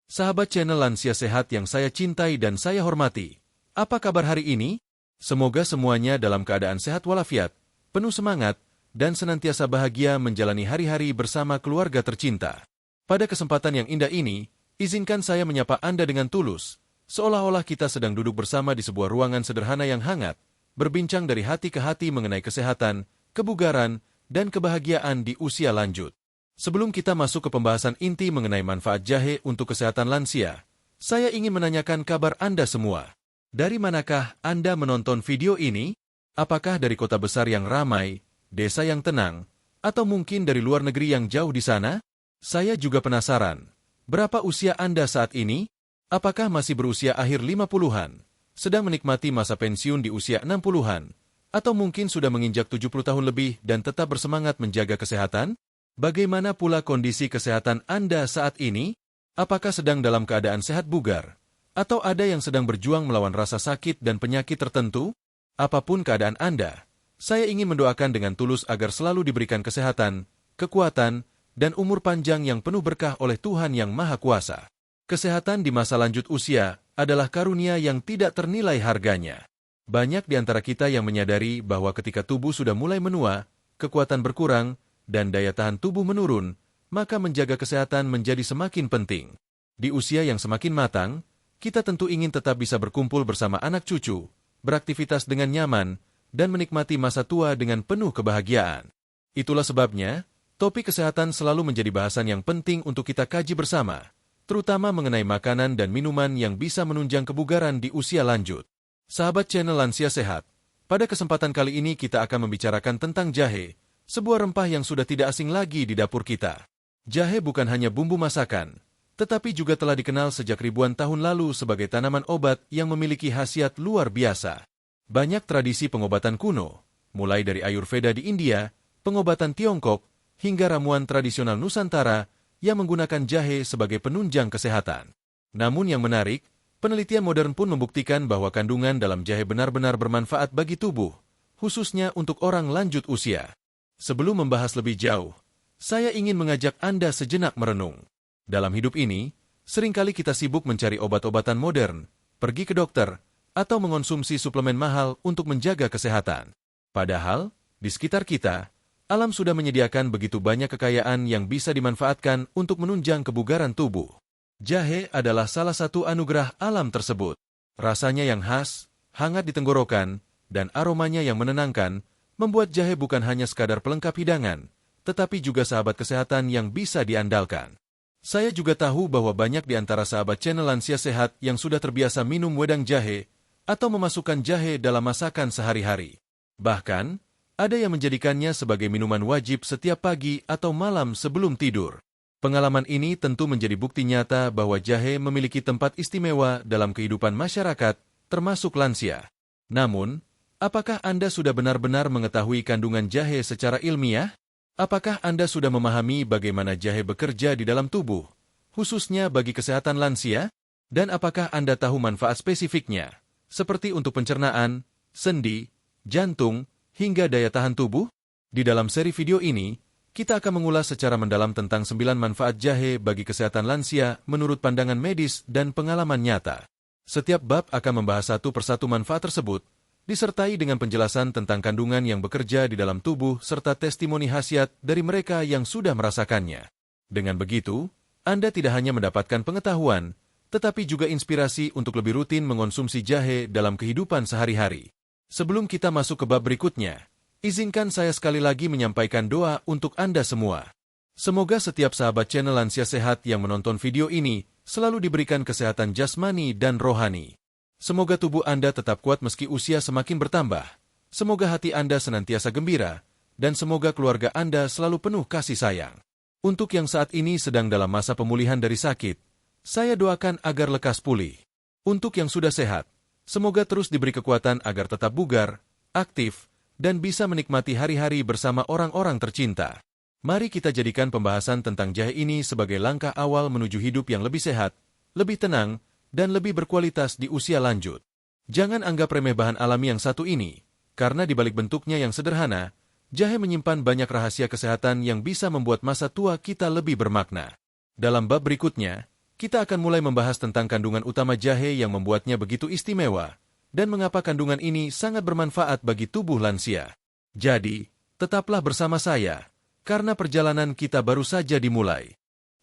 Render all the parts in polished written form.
Sahabat channel Lansia Sehat yang saya cintai dan saya hormati, apa kabar hari ini? Semoga semuanya dalam keadaan sehat walafiat, penuh semangat, dan senantiasa bahagia menjalani hari-hari bersama keluarga tercinta. Pada kesempatan yang indah ini, izinkan saya menyapa Anda dengan tulus, seolah-olah kita sedang duduk bersama di sebuah ruangan sederhana yang hangat, berbincang dari hati ke hati mengenai kesehatan, kebugaran, dan kebahagiaan di usia lanjut. Sebelum kita masuk ke pembahasan inti mengenai manfaat jahe untuk kesehatan lansia, saya ingin menanyakan kabar Anda semua. Dari manakah Anda menonton video ini? Apakah dari kota besar yang ramai, desa yang tenang, atau mungkin dari luar negeri yang jauh di sana? Saya juga penasaran, berapa usia Anda saat ini? Apakah masih berusia akhir 50-an, sedang menikmati masa pensiun di usia 60-an, atau mungkin sudah menginjak 70 tahun lebih dan tetap bersemangat menjaga kesehatan? Bagaimana pula kondisi kesehatan Anda saat ini? Apakah sedang dalam keadaan sehat bugar? Atau ada yang sedang berjuang melawan rasa sakit dan penyakit tertentu? Apapun keadaan Anda, saya ingin mendoakan dengan tulus agar selalu diberikan kesehatan, kekuatan, dan umur panjang yang penuh berkah oleh Tuhan Yang Maha Kuasa. Kesehatan di masa lanjut usia adalah karunia yang tidak ternilai harganya. Banyak di antara kita yang menyadari bahwa ketika tubuh sudah mulai menua, kekuatan berkurang, dan daya tahan tubuh menurun, maka menjaga kesehatan menjadi semakin penting. Di usia yang semakin matang, kita tentu ingin tetap bisa berkumpul bersama anak cucu, beraktivitas dengan nyaman, dan menikmati masa tua dengan penuh kebahagiaan. Itulah sebabnya, topik kesehatan selalu menjadi bahasan yang penting untuk kita kaji bersama, terutama mengenai makanan dan minuman yang bisa menunjang kebugaran di usia lanjut. Sahabat channel Lansia Sehat, pada kesempatan kali ini kita akan membicarakan tentang jahe, sebuah rempah yang sudah tidak asing lagi di dapur kita. Jahe bukan hanya bumbu masakan, tetapi juga telah dikenal sejak ribuan tahun lalu sebagai tanaman obat yang memiliki khasiat luar biasa. Banyak tradisi pengobatan kuno, mulai dari Ayurveda di India, pengobatan Tiongkok, hingga ramuan tradisional Nusantara yang menggunakan jahe sebagai penunjang kesehatan. Namun yang menarik, penelitian modern pun membuktikan bahwa kandungan dalam jahe benar-benar bermanfaat bagi tubuh, khususnya untuk orang lanjut usia. Sebelum membahas lebih jauh, saya ingin mengajak Anda sejenak merenung. Dalam hidup ini, seringkali kita sibuk mencari obat-obatan modern, pergi ke dokter, atau mengonsumsi suplemen mahal untuk menjaga kesehatan. Padahal, di sekitar kita, alam sudah menyediakan begitu banyak kekayaan yang bisa dimanfaatkan untuk menunjang kebugaran tubuh. Jahe adalah salah satu anugerah alam tersebut. Rasanya yang khas, hangat di tenggorokan, dan aromanya yang menenangkan, membuat jahe bukan hanya sekadar pelengkap hidangan, tetapi juga sahabat kesehatan yang bisa diandalkan. Saya juga tahu bahwa banyak di antara sahabat channel Lansia Sehat yang sudah terbiasa minum wedang jahe atau memasukkan jahe dalam masakan sehari-hari. Bahkan, ada yang menjadikannya sebagai minuman wajib setiap pagi atau malam sebelum tidur. Pengalaman ini tentu menjadi bukti nyata bahwa jahe memiliki tempat istimewa dalam kehidupan masyarakat, termasuk lansia. Namun, apakah Anda sudah benar-benar mengetahui kandungan jahe secara ilmiah? Apakah Anda sudah memahami bagaimana jahe bekerja di dalam tubuh, khususnya bagi kesehatan lansia? Dan apakah Anda tahu manfaat spesifiknya, seperti untuk pencernaan, sendi, jantung, hingga daya tahan tubuh? Di dalam seri video ini, kita akan mengulas secara mendalam tentang 9 manfaat jahe bagi kesehatan lansia menurut pandangan medis dan pengalaman nyata. Setiap bab akan membahas satu persatu manfaat tersebut, disertai dengan penjelasan tentang kandungan yang bekerja di dalam tubuh serta testimoni khasiat dari mereka yang sudah merasakannya. Dengan begitu, Anda tidak hanya mendapatkan pengetahuan, tetapi juga inspirasi untuk lebih rutin mengonsumsi jahe dalam kehidupan sehari-hari. Sebelum kita masuk ke bab berikutnya, izinkan saya sekali lagi menyampaikan doa untuk Anda semua. Semoga setiap sahabat channel Lansia Sehat yang menonton video ini selalu diberikan kesehatan jasmani dan rohani. Semoga tubuh Anda tetap kuat meski usia semakin bertambah. Semoga hati Anda senantiasa gembira, dan semoga keluarga Anda selalu penuh kasih sayang. Untuk yang saat ini sedang dalam masa pemulihan dari sakit, saya doakan agar lekas pulih. Untuk yang sudah sehat, semoga terus diberi kekuatan agar tetap bugar, aktif, dan bisa menikmati hari-hari bersama orang-orang tercinta. Mari kita jadikan pembahasan tentang jahe ini sebagai langkah awal menuju hidup yang lebih sehat, lebih tenang, dan lebih berkualitas di usia lanjut. Jangan anggap remeh bahan alami yang satu ini, karena di balik bentuknya yang sederhana, jahe menyimpan banyak rahasia kesehatan yang bisa membuat masa tua kita lebih bermakna. Dalam bab berikutnya, kita akan mulai membahas tentang kandungan utama jahe yang membuatnya begitu istimewa, dan mengapa kandungan ini sangat bermanfaat bagi tubuh lansia. Jadi, tetaplah bersama saya, karena perjalanan kita baru saja dimulai.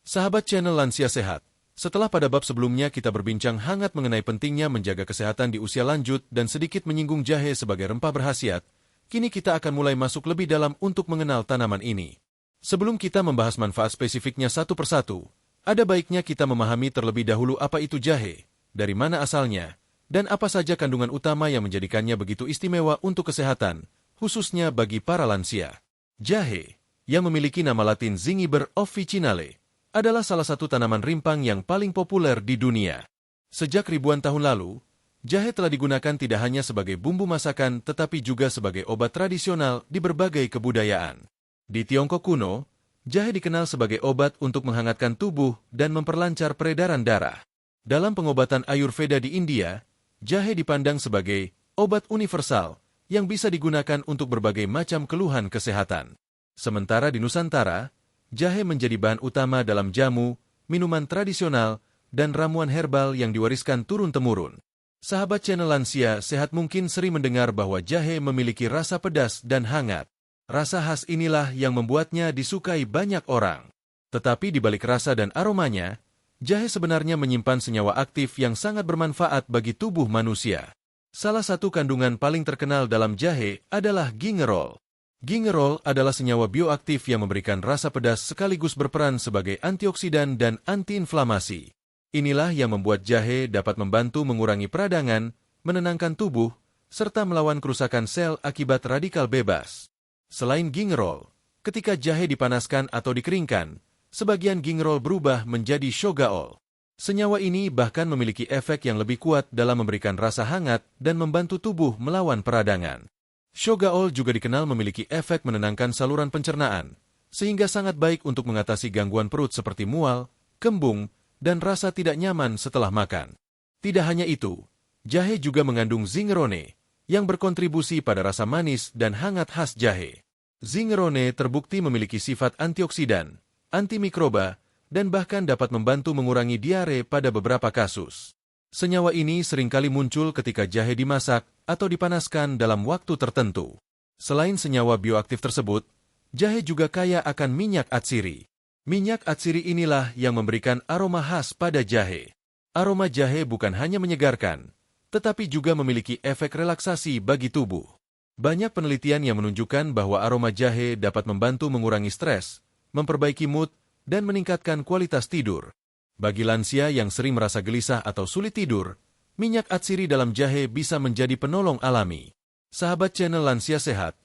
Sahabat channel Lansia Sehat, setelah pada bab sebelumnya kita berbincang hangat mengenai pentingnya menjaga kesehatan di usia lanjut dan sedikit menyinggung jahe sebagai rempah berkhasiat, kini kita akan mulai masuk lebih dalam untuk mengenal tanaman ini. Sebelum kita membahas manfaat spesifiknya satu persatu, ada baiknya kita memahami terlebih dahulu apa itu jahe, dari mana asalnya, dan apa saja kandungan utama yang menjadikannya begitu istimewa untuk kesehatan, khususnya bagi para lansia. Jahe, yang memiliki nama latin Zingiber officinale, adalah salah satu tanaman rimpang yang paling populer di dunia. Sejak ribuan tahun lalu, jahe telah digunakan tidak hanya sebagai bumbu masakan tetapi juga sebagai obat tradisional di berbagai kebudayaan. Di Tiongkok kuno, jahe dikenal sebagai obat untuk menghangatkan tubuh dan memperlancar peredaran darah. Dalam pengobatan Ayurveda di India, jahe dipandang sebagai obat universal yang bisa digunakan untuk berbagai macam keluhan kesehatan. Sementara di Nusantara, jahe menjadi bahan utama dalam jamu, minuman tradisional, dan ramuan herbal yang diwariskan turun-temurun. Sahabat channel Lansia Sehat mungkin sering mendengar bahwa jahe memiliki rasa pedas dan hangat. Rasa khas inilah yang membuatnya disukai banyak orang. Tetapi di balik rasa dan aromanya, jahe sebenarnya menyimpan senyawa aktif yang sangat bermanfaat bagi tubuh manusia. Salah satu kandungan paling terkenal dalam jahe adalah gingerol. Gingerol adalah senyawa bioaktif yang memberikan rasa pedas sekaligus berperan sebagai antioksidan dan antiinflamasi. Inilah yang membuat jahe dapat membantu mengurangi peradangan, menenangkan tubuh, serta melawan kerusakan sel akibat radikal bebas. Selain gingerol, ketika jahe dipanaskan atau dikeringkan, sebagian gingerol berubah menjadi shogaol. Senyawa ini bahkan memiliki efek yang lebih kuat dalam memberikan rasa hangat dan membantu tubuh melawan peradangan. Shogaol juga dikenal memiliki efek menenangkan saluran pencernaan, sehingga sangat baik untuk mengatasi gangguan perut seperti mual, kembung, dan rasa tidak nyaman setelah makan. Tidak hanya itu, jahe juga mengandung zingerone, yang berkontribusi pada rasa manis dan hangat khas jahe. Zingerone terbukti memiliki sifat antioksidan, antimikroba, dan bahkan dapat membantu mengurangi diare pada beberapa kasus. Senyawa ini seringkali muncul ketika jahe dimasak atau dipanaskan dalam waktu tertentu. Selain senyawa bioaktif tersebut, jahe juga kaya akan minyak atsiri. Minyak atsiri inilah yang memberikan aroma khas pada jahe. Aroma jahe bukan hanya menyegarkan, tetapi juga memiliki efek relaksasi bagi tubuh. Banyak penelitian yang menunjukkan bahwa aroma jahe dapat membantu mengurangi stres, memperbaiki mood, dan meningkatkan kualitas tidur. Bagi lansia yang sering merasa gelisah atau sulit tidur, minyak atsiri dalam jahe bisa menjadi penolong alami. Sahabat channel Lansia Sehat,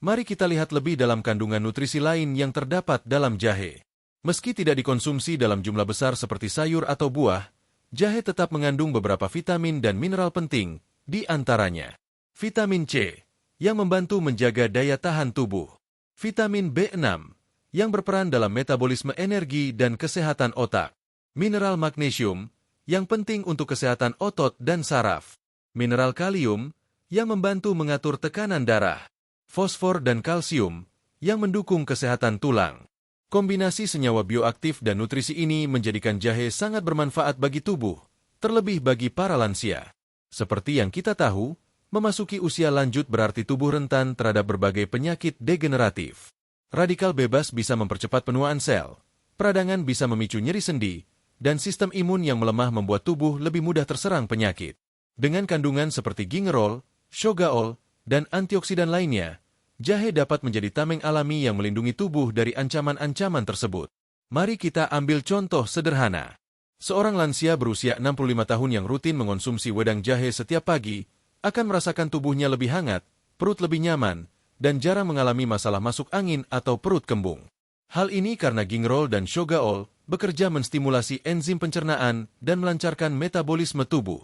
mari kita lihat lebih dalam kandungan nutrisi lain yang terdapat dalam jahe. Meski tidak dikonsumsi dalam jumlah besar seperti sayur atau buah, jahe tetap mengandung beberapa vitamin dan mineral penting, di antaranya vitamin C, yang membantu menjaga daya tahan tubuh. Vitamin B6, yang berperan dalam metabolisme energi dan kesehatan otak. Mineral magnesium, yang penting untuk kesehatan otot dan saraf. Mineral kalium, yang membantu mengatur tekanan darah. Fosfor dan kalsium, yang mendukung kesehatan tulang. Kombinasi senyawa bioaktif dan nutrisi ini menjadikan jahe sangat bermanfaat bagi tubuh, terlebih bagi para lansia. Seperti yang kita tahu, memasuki usia lanjut berarti tubuh rentan terhadap berbagai penyakit degeneratif. Radikal bebas bisa mempercepat penuaan sel, peradangan bisa memicu nyeri sendi, dan sistem imun yang melemah membuat tubuh lebih mudah terserang penyakit. Dengan kandungan seperti gingerol, shogaol, dan antioksidan lainnya, jahe dapat menjadi tameng alami yang melindungi tubuh dari ancaman-ancaman tersebut. Mari kita ambil contoh sederhana. Seorang lansia berusia 65 tahun yang rutin mengonsumsi wedang jahe setiap pagi, akan merasakan tubuhnya lebih hangat, perut lebih nyaman, dan jarang mengalami masalah masuk angin atau perut kembung. Hal ini karena gingerol dan shogaol bekerja menstimulasi enzim pencernaan dan melancarkan metabolisme tubuh.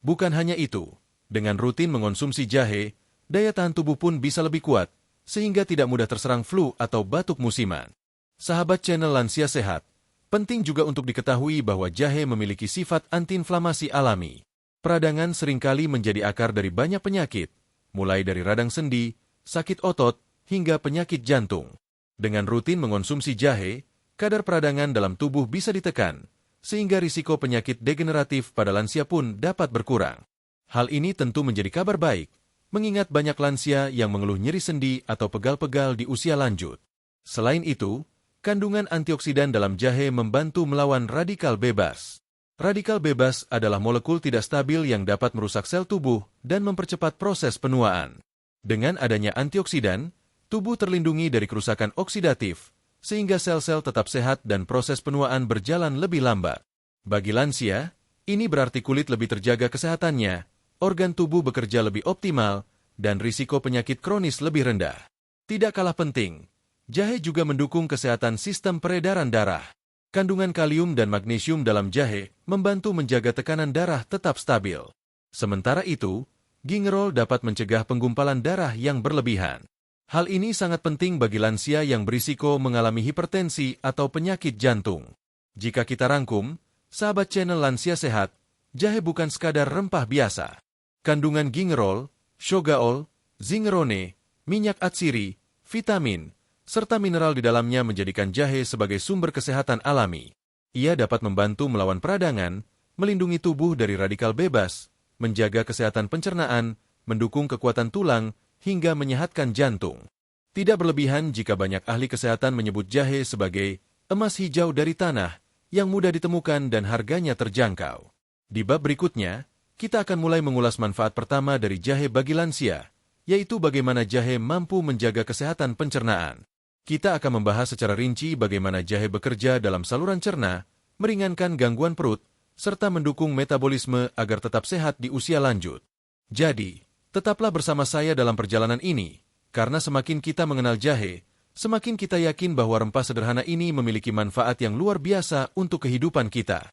Bukan hanya itu, dengan rutin mengonsumsi jahe, daya tahan tubuh pun bisa lebih kuat, sehingga tidak mudah terserang flu atau batuk musiman. Sahabat channel Lansia Sehat, penting juga untuk diketahui bahwa jahe memiliki sifat antiinflamasi alami. Peradangan seringkali menjadi akar dari banyak penyakit, mulai dari radang sendi, sakit otot, hingga penyakit jantung. Dengan rutin mengonsumsi jahe, kadar peradangan dalam tubuh bisa ditekan, sehingga risiko penyakit degeneratif pada lansia pun dapat berkurang. Hal ini tentu menjadi kabar baik, mengingat banyak lansia yang mengeluh nyeri sendi atau pegal-pegal di usia lanjut. Selain itu, kandungan antioksidan dalam jahe membantu melawan radikal bebas. Radikal bebas adalah molekul tidak stabil yang dapat merusak sel tubuh dan mempercepat proses penuaan. Dengan adanya antioksidan, tubuh terlindungi dari kerusakan oksidatif, sehingga sel-sel tetap sehat dan proses penuaan berjalan lebih lambat. Bagi lansia, ini berarti kulit lebih terjaga kesehatannya, organ tubuh bekerja lebih optimal, dan risiko penyakit kronis lebih rendah. Tidak kalah penting, jahe juga mendukung kesehatan sistem peredaran darah. Kandungan kalium dan magnesium dalam jahe membantu menjaga tekanan darah tetap stabil. Sementara itu, gingerol dapat mencegah penggumpalan darah yang berlebihan. Hal ini sangat penting bagi lansia yang berisiko mengalami hipertensi atau penyakit jantung. Jika kita rangkum, sahabat channel Lansia Sehat, jahe bukan sekadar rempah biasa. Kandungan gingerol, shogaol, zingerone, minyak atsiri, vitamin, serta mineral di dalamnya menjadikan jahe sebagai sumber kesehatan alami. Ia dapat membantu melawan peradangan, melindungi tubuh dari radikal bebas, menjaga kesehatan pencernaan, mendukung kekuatan tulang, hingga menyehatkan jantung. Tidak berlebihan jika banyak ahli kesehatan menyebut jahe sebagai emas hijau dari tanah, yang mudah ditemukan dan harganya terjangkau. Di bab berikutnya, kita akan mulai mengulas manfaat pertama dari jahe bagi lansia, yaitu bagaimana jahe mampu menjaga kesehatan pencernaan. Kita akan membahas secara rinci bagaimana jahe bekerja dalam saluran cerna, meringankan gangguan perut, serta mendukung metabolisme agar tetap sehat di usia lanjut. Jadi, tetaplah bersama saya dalam perjalanan ini, karena semakin kita mengenal jahe, semakin kita yakin bahwa rempah sederhana ini memiliki manfaat yang luar biasa untuk kehidupan kita.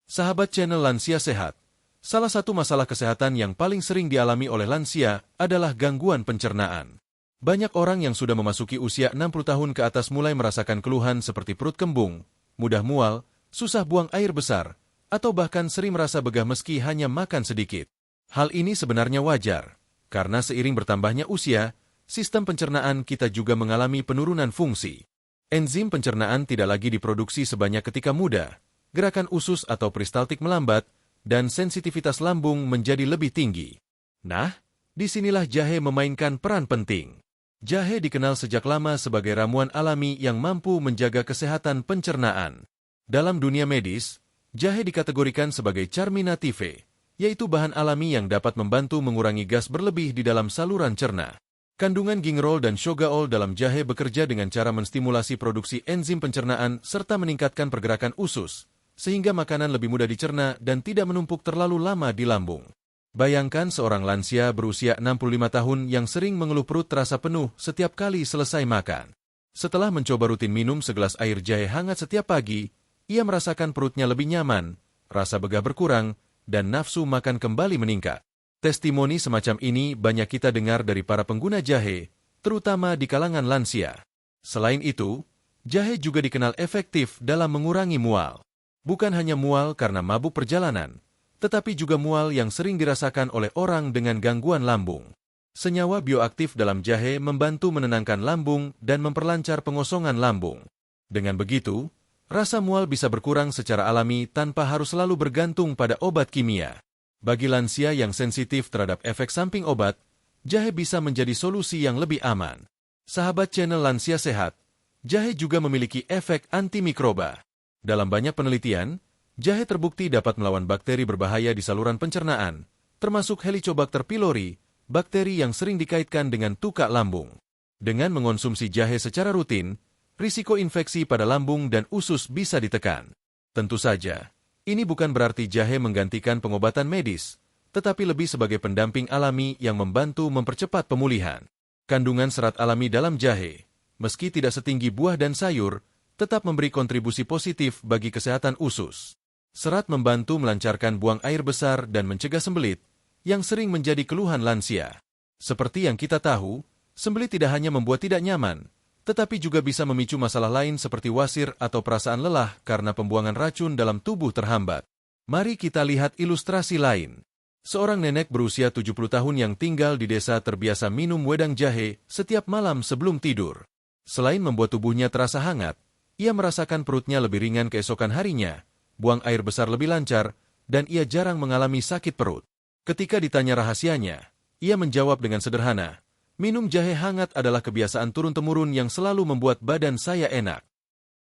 Sahabat channel Lansia Sehat, salah satu masalah kesehatan yang paling sering dialami oleh lansia adalah gangguan pencernaan. Banyak orang yang sudah memasuki usia 60 tahun ke atas mulai merasakan keluhan seperti perut kembung, mudah mual, susah buang air besar, atau bahkan sering merasa begah meski hanya makan sedikit. Hal ini sebenarnya wajar, karena seiring bertambahnya usia, sistem pencernaan kita juga mengalami penurunan fungsi. Enzim pencernaan tidak lagi diproduksi sebanyak ketika muda, gerakan usus atau peristaltik melambat, dan sensitivitas lambung menjadi lebih tinggi. Nah, disinilah jahe memainkan peran penting. Jahe dikenal sejak lama sebagai ramuan alami yang mampu menjaga kesehatan pencernaan. Dalam dunia medis, jahe dikategorikan sebagai carminative, yaitu bahan alami yang dapat membantu mengurangi gas berlebih di dalam saluran cerna. Kandungan gingerol dan shogaol dalam jahe bekerja dengan cara menstimulasi produksi enzim pencernaan serta meningkatkan pergerakan usus, sehingga makanan lebih mudah dicerna dan tidak menumpuk terlalu lama di lambung. Bayangkan seorang lansia berusia 65 tahun yang sering mengeluh perut terasa penuh setiap kali selesai makan. Setelah mencoba rutin minum segelas air jahe hangat setiap pagi, ia merasakan perutnya lebih nyaman, rasa begah berkurang, dan nafsu makan kembali meningkat. Testimoni semacam ini banyak kita dengar dari para pengguna jahe, terutama di kalangan lansia. Selain itu, jahe juga dikenal efektif dalam mengurangi mual. Bukan hanya mual karena mabuk perjalanan, tetapi juga mual yang sering dirasakan oleh orang dengan gangguan lambung. Senyawa bioaktif dalam jahe membantu menenangkan lambung dan memperlancar pengosongan lambung. Dengan begitu, rasa mual bisa berkurang secara alami tanpa harus selalu bergantung pada obat kimia. Bagi lansia yang sensitif terhadap efek samping obat, jahe bisa menjadi solusi yang lebih aman. Sahabat channel Lansia Sehat, jahe juga memiliki efek antimikroba. Dalam banyak penelitian, jahe terbukti dapat melawan bakteri berbahaya di saluran pencernaan, termasuk Helicobacter pylori, bakteri yang sering dikaitkan dengan tukak lambung. Dengan mengonsumsi jahe secara rutin, risiko infeksi pada lambung dan usus bisa ditekan. Tentu saja, ini bukan berarti jahe menggantikan pengobatan medis, tetapi lebih sebagai pendamping alami yang membantu mempercepat pemulihan. Kandungan serat alami dalam jahe, meski tidak setinggi buah dan sayur, tetap memberi kontribusi positif bagi kesehatan usus. Serat membantu melancarkan buang air besar dan mencegah sembelit, yang sering menjadi keluhan lansia. Seperti yang kita tahu, sembelit tidak hanya membuat tidak nyaman, tetapi juga bisa memicu masalah lain seperti wasir atau perasaan lelah karena pembuangan racun dalam tubuh terhambat. Mari kita lihat ilustrasi lain. Seorang nenek berusia 70 tahun yang tinggal di desa terbiasa minum wedang jahe setiap malam sebelum tidur. Selain membuat tubuhnya terasa hangat, ia merasakan perutnya lebih ringan keesokan harinya, buang air besar lebih lancar, dan ia jarang mengalami sakit perut. Ketika ditanya rahasianya, ia menjawab dengan sederhana, "Minum jahe hangat adalah kebiasaan turun-temurun yang selalu membuat badan saya enak."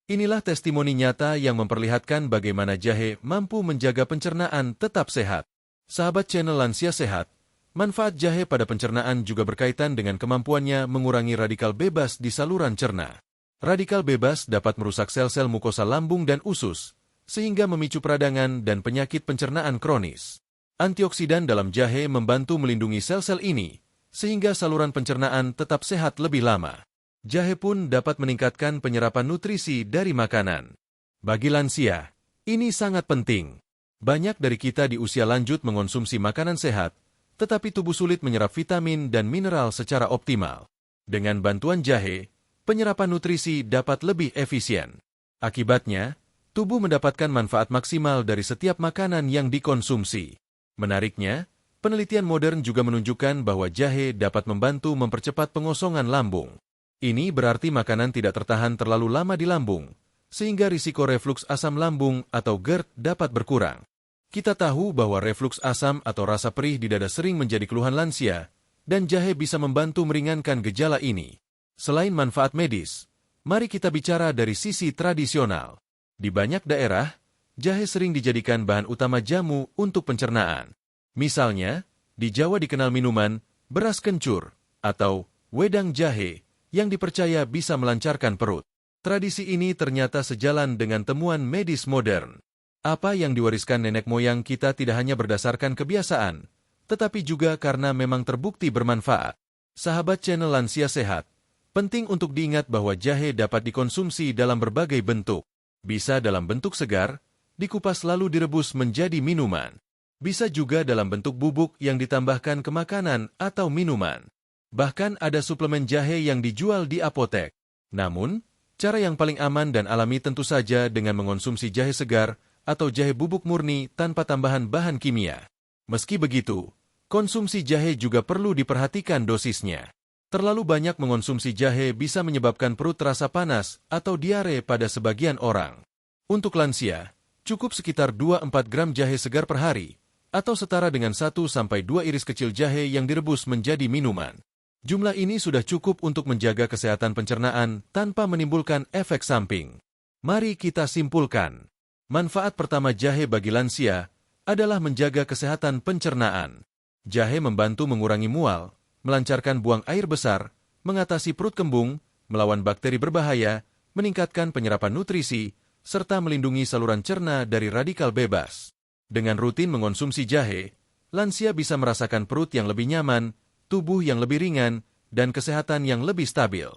Inilah testimoni nyata yang memperlihatkan bagaimana jahe mampu menjaga pencernaan tetap sehat. Sahabat channel Lansia Sehat, manfaat jahe pada pencernaan juga berkaitan dengan kemampuannya mengurangi radikal bebas di saluran cerna. Radikal bebas dapat merusak sel-sel mukosa lambung dan usus, sehingga memicu peradangan dan penyakit pencernaan kronis. Antioksidan dalam jahe membantu melindungi sel-sel ini, sehingga saluran pencernaan tetap sehat lebih lama. Jahe pun dapat meningkatkan penyerapan nutrisi dari makanan. Bagi lansia, ini sangat penting. Banyak dari kita di usia lanjut mengonsumsi makanan sehat, tetapi tubuh sulit menyerap vitamin dan mineral secara optimal. Dengan bantuan jahe, penyerapan nutrisi dapat lebih efisien. Akibatnya, tubuh mendapatkan manfaat maksimal dari setiap makanan yang dikonsumsi. Menariknya, penelitian modern juga menunjukkan bahwa jahe dapat membantu mempercepat pengosongan lambung. Ini berarti makanan tidak tertahan terlalu lama di lambung, sehingga risiko refluks asam lambung atau GERD dapat berkurang. Kita tahu bahwa refluks asam atau rasa perih di dada sering menjadi keluhan lansia, dan jahe bisa membantu meringankan gejala ini. Selain manfaat medis, mari kita bicara dari sisi tradisional. Di banyak daerah, jahe sering dijadikan bahan utama jamu untuk pencernaan. Misalnya, di Jawa dikenal minuman beras kencur atau wedang jahe yang dipercaya bisa melancarkan perut. Tradisi ini ternyata sejalan dengan temuan medis modern. Apa yang diwariskan nenek moyang kita tidak hanya berdasarkan kebiasaan, tetapi juga karena memang terbukti bermanfaat. Sahabat channel Lansia Sehat, penting untuk diingat bahwa jahe dapat dikonsumsi dalam berbagai bentuk. Bisa dalam bentuk segar, dikupas lalu direbus menjadi minuman. Bisa juga dalam bentuk bubuk yang ditambahkan ke makanan atau minuman. Bahkan ada suplemen jahe yang dijual di apotek. Namun, cara yang paling aman dan alami tentu saja dengan mengonsumsi jahe segar atau jahe bubuk murni tanpa tambahan bahan kimia. Meski begitu, konsumsi jahe juga perlu diperhatikan dosisnya. Terlalu banyak mengonsumsi jahe bisa menyebabkan perut terasa panas atau diare pada sebagian orang. Untuk lansia, cukup sekitar 2-4 gram jahe segar per hari, atau setara dengan 1-2 iris kecil jahe yang direbus menjadi minuman. Jumlah ini sudah cukup untuk menjaga kesehatan pencernaan tanpa menimbulkan efek samping. Mari kita simpulkan. Manfaat pertama jahe bagi lansia adalah menjaga kesehatan pencernaan. Jahe membantu mengurangi mual, melancarkan buang air besar, mengatasi perut kembung, melawan bakteri berbahaya, meningkatkan penyerapan nutrisi, serta melindungi saluran cerna dari radikal bebas. Dengan rutin mengonsumsi jahe, lansia bisa merasakan perut yang lebih nyaman, tubuh yang lebih ringan, dan kesehatan yang lebih stabil.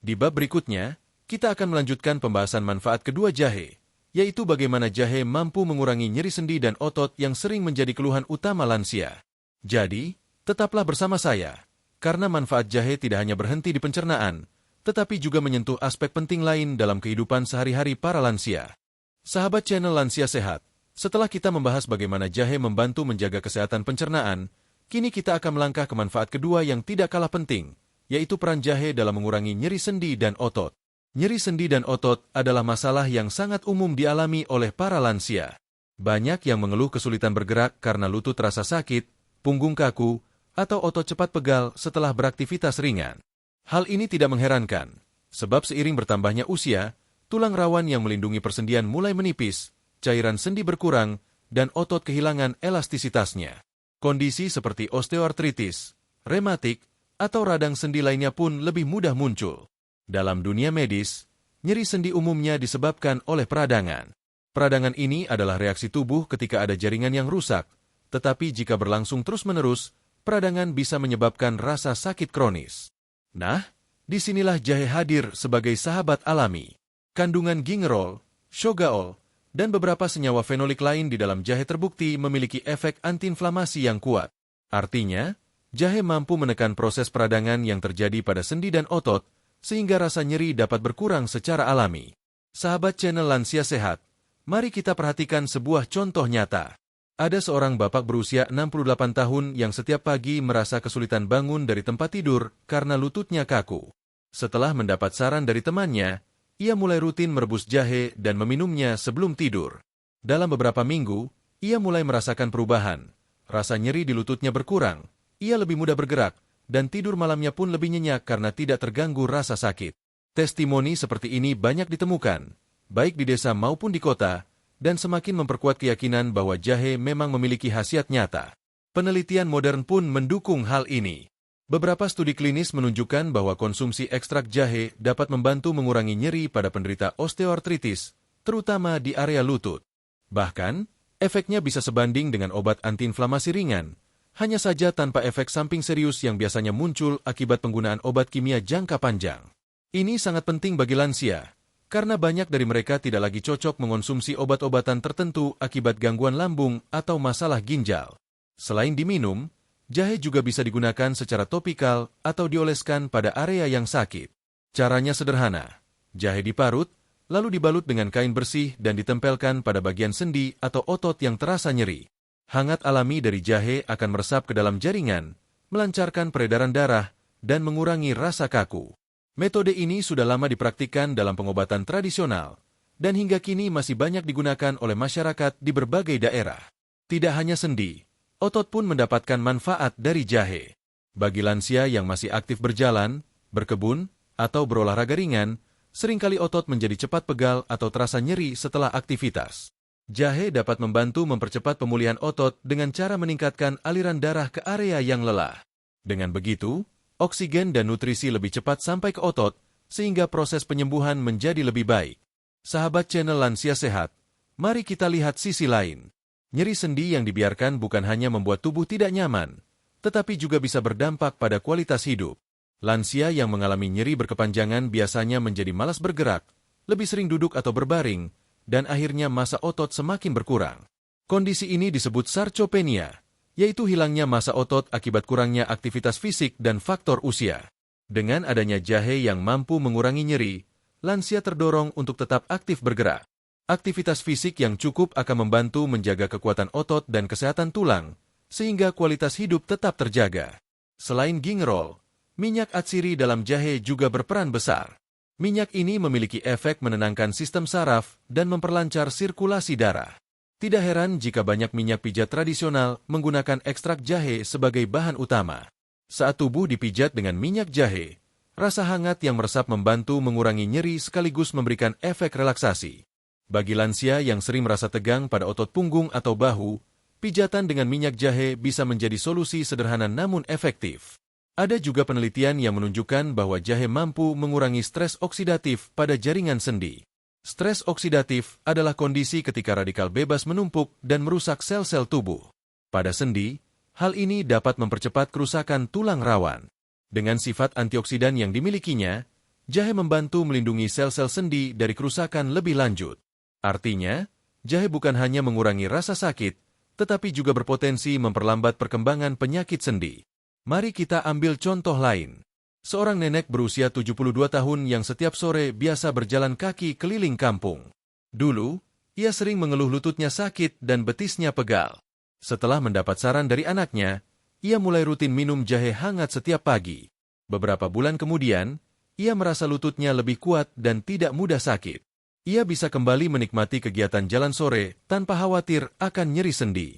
Di bab berikutnya, kita akan melanjutkan pembahasan manfaat kedua jahe, yaitu bagaimana jahe mampu mengurangi nyeri sendi dan otot yang sering menjadi keluhan utama lansia. Jadi, tetaplah bersama saya, karena manfaat jahe tidak hanya berhenti di pencernaan, tetapi juga menyentuh aspek penting lain dalam kehidupan sehari-hari para lansia. Sahabat channel Lansia Sehat, setelah kita membahas bagaimana jahe membantu menjaga kesehatan pencernaan, kini kita akan melangkah ke manfaat kedua yang tidak kalah penting, yaitu peran jahe dalam mengurangi nyeri sendi dan otot. Nyeri sendi dan otot adalah masalah yang sangat umum dialami oleh para lansia. Banyak yang mengeluh kesulitan bergerak karena lutut terasa sakit, punggung kaku, atau otot cepat pegal setelah beraktivitas ringan. Hal ini tidak mengherankan, sebab seiring bertambahnya usia, tulang rawan yang melindungi persendian mulai menipis, cairan sendi berkurang, dan otot kehilangan elastisitasnya. Kondisi seperti osteoartritis, rematik, atau radang sendi lainnya pun lebih mudah muncul. Dalam dunia medis, nyeri sendi umumnya disebabkan oleh peradangan. Peradangan ini adalah reaksi tubuh ketika ada jaringan yang rusak, tetapi jika berlangsung terus-menerus, peradangan bisa menyebabkan rasa sakit kronis. Nah, disinilah jahe hadir sebagai sahabat alami. Kandungan gingerol, shogaol, dan beberapa senyawa fenolik lain di dalam jahe terbukti memiliki efek antiinflamasi yang kuat. Artinya, jahe mampu menekan proses peradangan yang terjadi pada sendi dan otot, sehingga rasa nyeri dapat berkurang secara alami. Sahabat channel Lansia Sehat, mari kita perhatikan sebuah contoh nyata. Ada seorang bapak berusia 68 tahun yang setiap pagi merasa kesulitan bangun dari tempat tidur karena lututnya kaku. Setelah mendapat saran dari temannya, ia mulai rutin merebus jahe dan meminumnya sebelum tidur. Dalam beberapa minggu, ia mulai merasakan perubahan. Rasa nyeri di lututnya berkurang, ia lebih mudah bergerak, dan tidur malamnya pun lebih nyenyak karena tidak terganggu rasa sakit. Testimoni seperti ini banyak ditemukan, baik di desa maupun di kota, dan semakin memperkuat keyakinan bahwa jahe memang memiliki khasiat nyata. Penelitian modern pun mendukung hal ini. Beberapa studi klinis menunjukkan bahwa konsumsi ekstrak jahe dapat membantu mengurangi nyeri pada penderita osteoartritis, terutama di area lutut. Bahkan, efeknya bisa sebanding dengan obat antiinflamasi ringan, hanya saja tanpa efek samping serius yang biasanya muncul akibat penggunaan obat kimia jangka panjang. Ini sangat penting bagi lansia, karena banyak dari mereka tidak lagi cocok mengonsumsi obat-obatan tertentu akibat gangguan lambung atau masalah ginjal. Selain diminum, jahe juga bisa digunakan secara topikal atau dioleskan pada area yang sakit. Caranya sederhana, jahe diparut, lalu dibalut dengan kain bersih dan ditempelkan pada bagian sendi atau otot yang terasa nyeri. Hangat alami dari jahe akan meresap ke dalam jaringan, melancarkan peredaran darah, dan mengurangi rasa kaku. Metode ini sudah lama dipraktikkan dalam pengobatan tradisional, dan hingga kini masih banyak digunakan oleh masyarakat di berbagai daerah. Tidak hanya sendi, otot pun mendapatkan manfaat dari jahe. Bagi lansia yang masih aktif berjalan, berkebun, atau berolahraga ringan, seringkali otot menjadi cepat pegal atau terasa nyeri setelah aktivitas. Jahe dapat membantu mempercepat pemulihan otot dengan cara meningkatkan aliran darah ke area yang lelah. Dengan begitu, oksigen dan nutrisi lebih cepat sampai ke otot, sehingga proses penyembuhan menjadi lebih baik. Sahabat channel Lansia Sehat, mari kita lihat sisi lain. Nyeri sendi yang dibiarkan bukan hanya membuat tubuh tidak nyaman, tetapi juga bisa berdampak pada kualitas hidup. Lansia yang mengalami nyeri berkepanjangan biasanya menjadi malas bergerak, lebih sering duduk atau berbaring, dan akhirnya massa otot semakin berkurang. Kondisi ini disebut sarcopenia, yaitu hilangnya massa otot akibat kurangnya aktivitas fisik dan faktor usia. Dengan adanya jahe yang mampu mengurangi nyeri, lansia terdorong untuk tetap aktif bergerak. Aktivitas fisik yang cukup akan membantu menjaga kekuatan otot dan kesehatan tulang, sehingga kualitas hidup tetap terjaga. Selain gingerol, minyak atsiri dalam jahe juga berperan besar. Minyak ini memiliki efek menenangkan sistem saraf dan memperlancar sirkulasi darah. Tidak heran jika banyak minyak pijat tradisional menggunakan ekstrak jahe sebagai bahan utama. Saat tubuh dipijat dengan minyak jahe, rasa hangat yang meresap membantu mengurangi nyeri sekaligus memberikan efek relaksasi. Bagi lansia yang sering merasa tegang pada otot punggung atau bahu, pijatan dengan minyak jahe bisa menjadi solusi sederhana namun efektif. Ada juga penelitian yang menunjukkan bahwa jahe mampu mengurangi stres oksidatif pada jaringan sendi. Stres oksidatif adalah kondisi ketika radikal bebas menumpuk dan merusak sel-sel tubuh. Pada sendi, hal ini dapat mempercepat kerusakan tulang rawan. Dengan sifat antioksidan yang dimilikinya, jahe membantu melindungi sel-sel sendi dari kerusakan lebih lanjut. Artinya, jahe bukan hanya mengurangi rasa sakit, tetapi juga berpotensi memperlambat perkembangan penyakit sendi. Mari kita ambil contoh lain. Seorang nenek berusia 72 tahun yang setiap sore biasa berjalan kaki keliling kampung. Dulu, ia sering mengeluh lututnya sakit dan betisnya pegal. Setelah mendapat saran dari anaknya, ia mulai rutin minum jahe hangat setiap pagi. Beberapa bulan kemudian, ia merasa lututnya lebih kuat dan tidak mudah sakit. Ia bisa kembali menikmati kegiatan jalan sore tanpa khawatir akan nyeri sendi.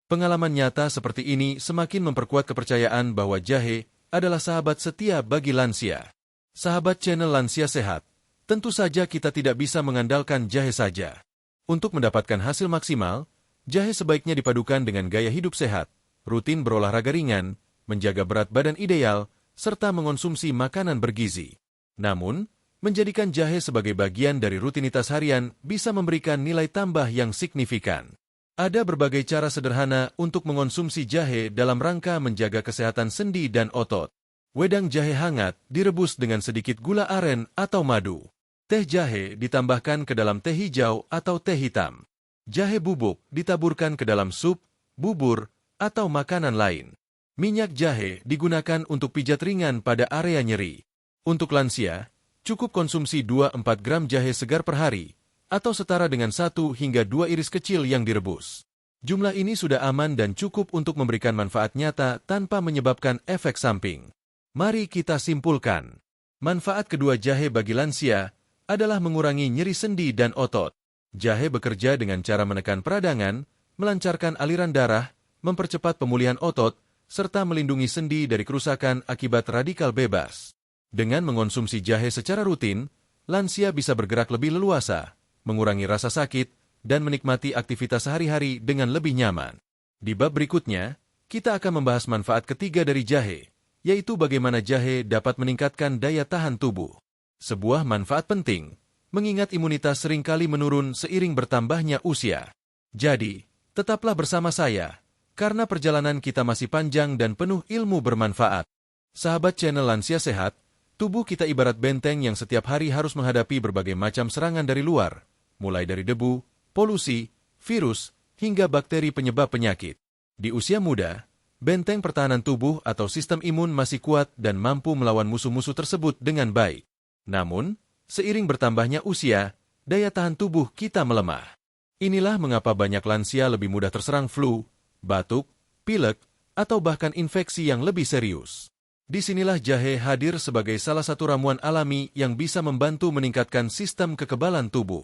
Pengalaman nyata seperti ini semakin memperkuat kepercayaan bahwa jahe adalah sahabat setia bagi lansia. Sahabat channel Lansia Sehat, tentu saja kita tidak bisa mengandalkan jahe saja. Untuk mendapatkan hasil maksimal, jahe sebaiknya dipadukan dengan gaya hidup sehat, rutin berolahraga ringan, menjaga berat badan ideal, serta mengonsumsi makanan bergizi. Namun, menjadikan jahe sebagai bagian dari rutinitas harian bisa memberikan nilai tambah yang signifikan. Ada berbagai cara sederhana untuk mengonsumsi jahe dalam rangka menjaga kesehatan sendi dan otot. Wedang jahe hangat direbus dengan sedikit gula aren atau madu. Teh jahe ditambahkan ke dalam teh hijau atau teh hitam. Jahe bubuk ditaburkan ke dalam sup, bubur, atau makanan lain. Minyak jahe digunakan untuk pijat ringan pada area nyeri. Untuk lansia, cukup konsumsi 2-4 gram jahe segar per hari, atau setara dengan 1 hingga 2 iris kecil yang direbus. Jumlah ini sudah aman dan cukup untuk memberikan manfaat nyata tanpa menyebabkan efek samping. Mari kita simpulkan. Manfaat kedua jahe bagi lansia adalah mengurangi nyeri sendi dan otot, Jahe bekerja dengan cara menekan peradangan, melancarkan aliran darah, mempercepat pemulihan otot, serta melindungi sendi dari kerusakan akibat radikal bebas. Dengan mengonsumsi jahe secara rutin, lansia bisa bergerak lebih leluasa, mengurangi rasa sakit, dan menikmati aktivitas sehari-hari dengan lebih nyaman. Di bab berikutnya, kita akan membahas manfaat ketiga dari jahe, yaitu bagaimana jahe dapat meningkatkan daya tahan tubuh. Sebuah manfaat penting, mengingat imunitas seringkali menurun seiring bertambahnya usia. Jadi, tetaplah bersama saya, karena perjalanan kita masih panjang dan penuh ilmu bermanfaat. Sahabat channel Lansia Sehat, tubuh kita ibarat benteng yang setiap hari harus menghadapi berbagai macam serangan dari luar, mulai dari debu, polusi, virus, hingga bakteri penyebab penyakit. Di usia muda, benteng pertahanan tubuh atau sistem imun masih kuat dan mampu melawan musuh-musuh tersebut dengan baik. Namun, seiring bertambahnya usia, daya tahan tubuh kita melemah. Inilah mengapa banyak lansia lebih mudah terserang flu, batuk, pilek, atau bahkan infeksi yang lebih serius. Disinilah jahe hadir sebagai salah satu ramuan alami yang bisa membantu meningkatkan sistem kekebalan tubuh.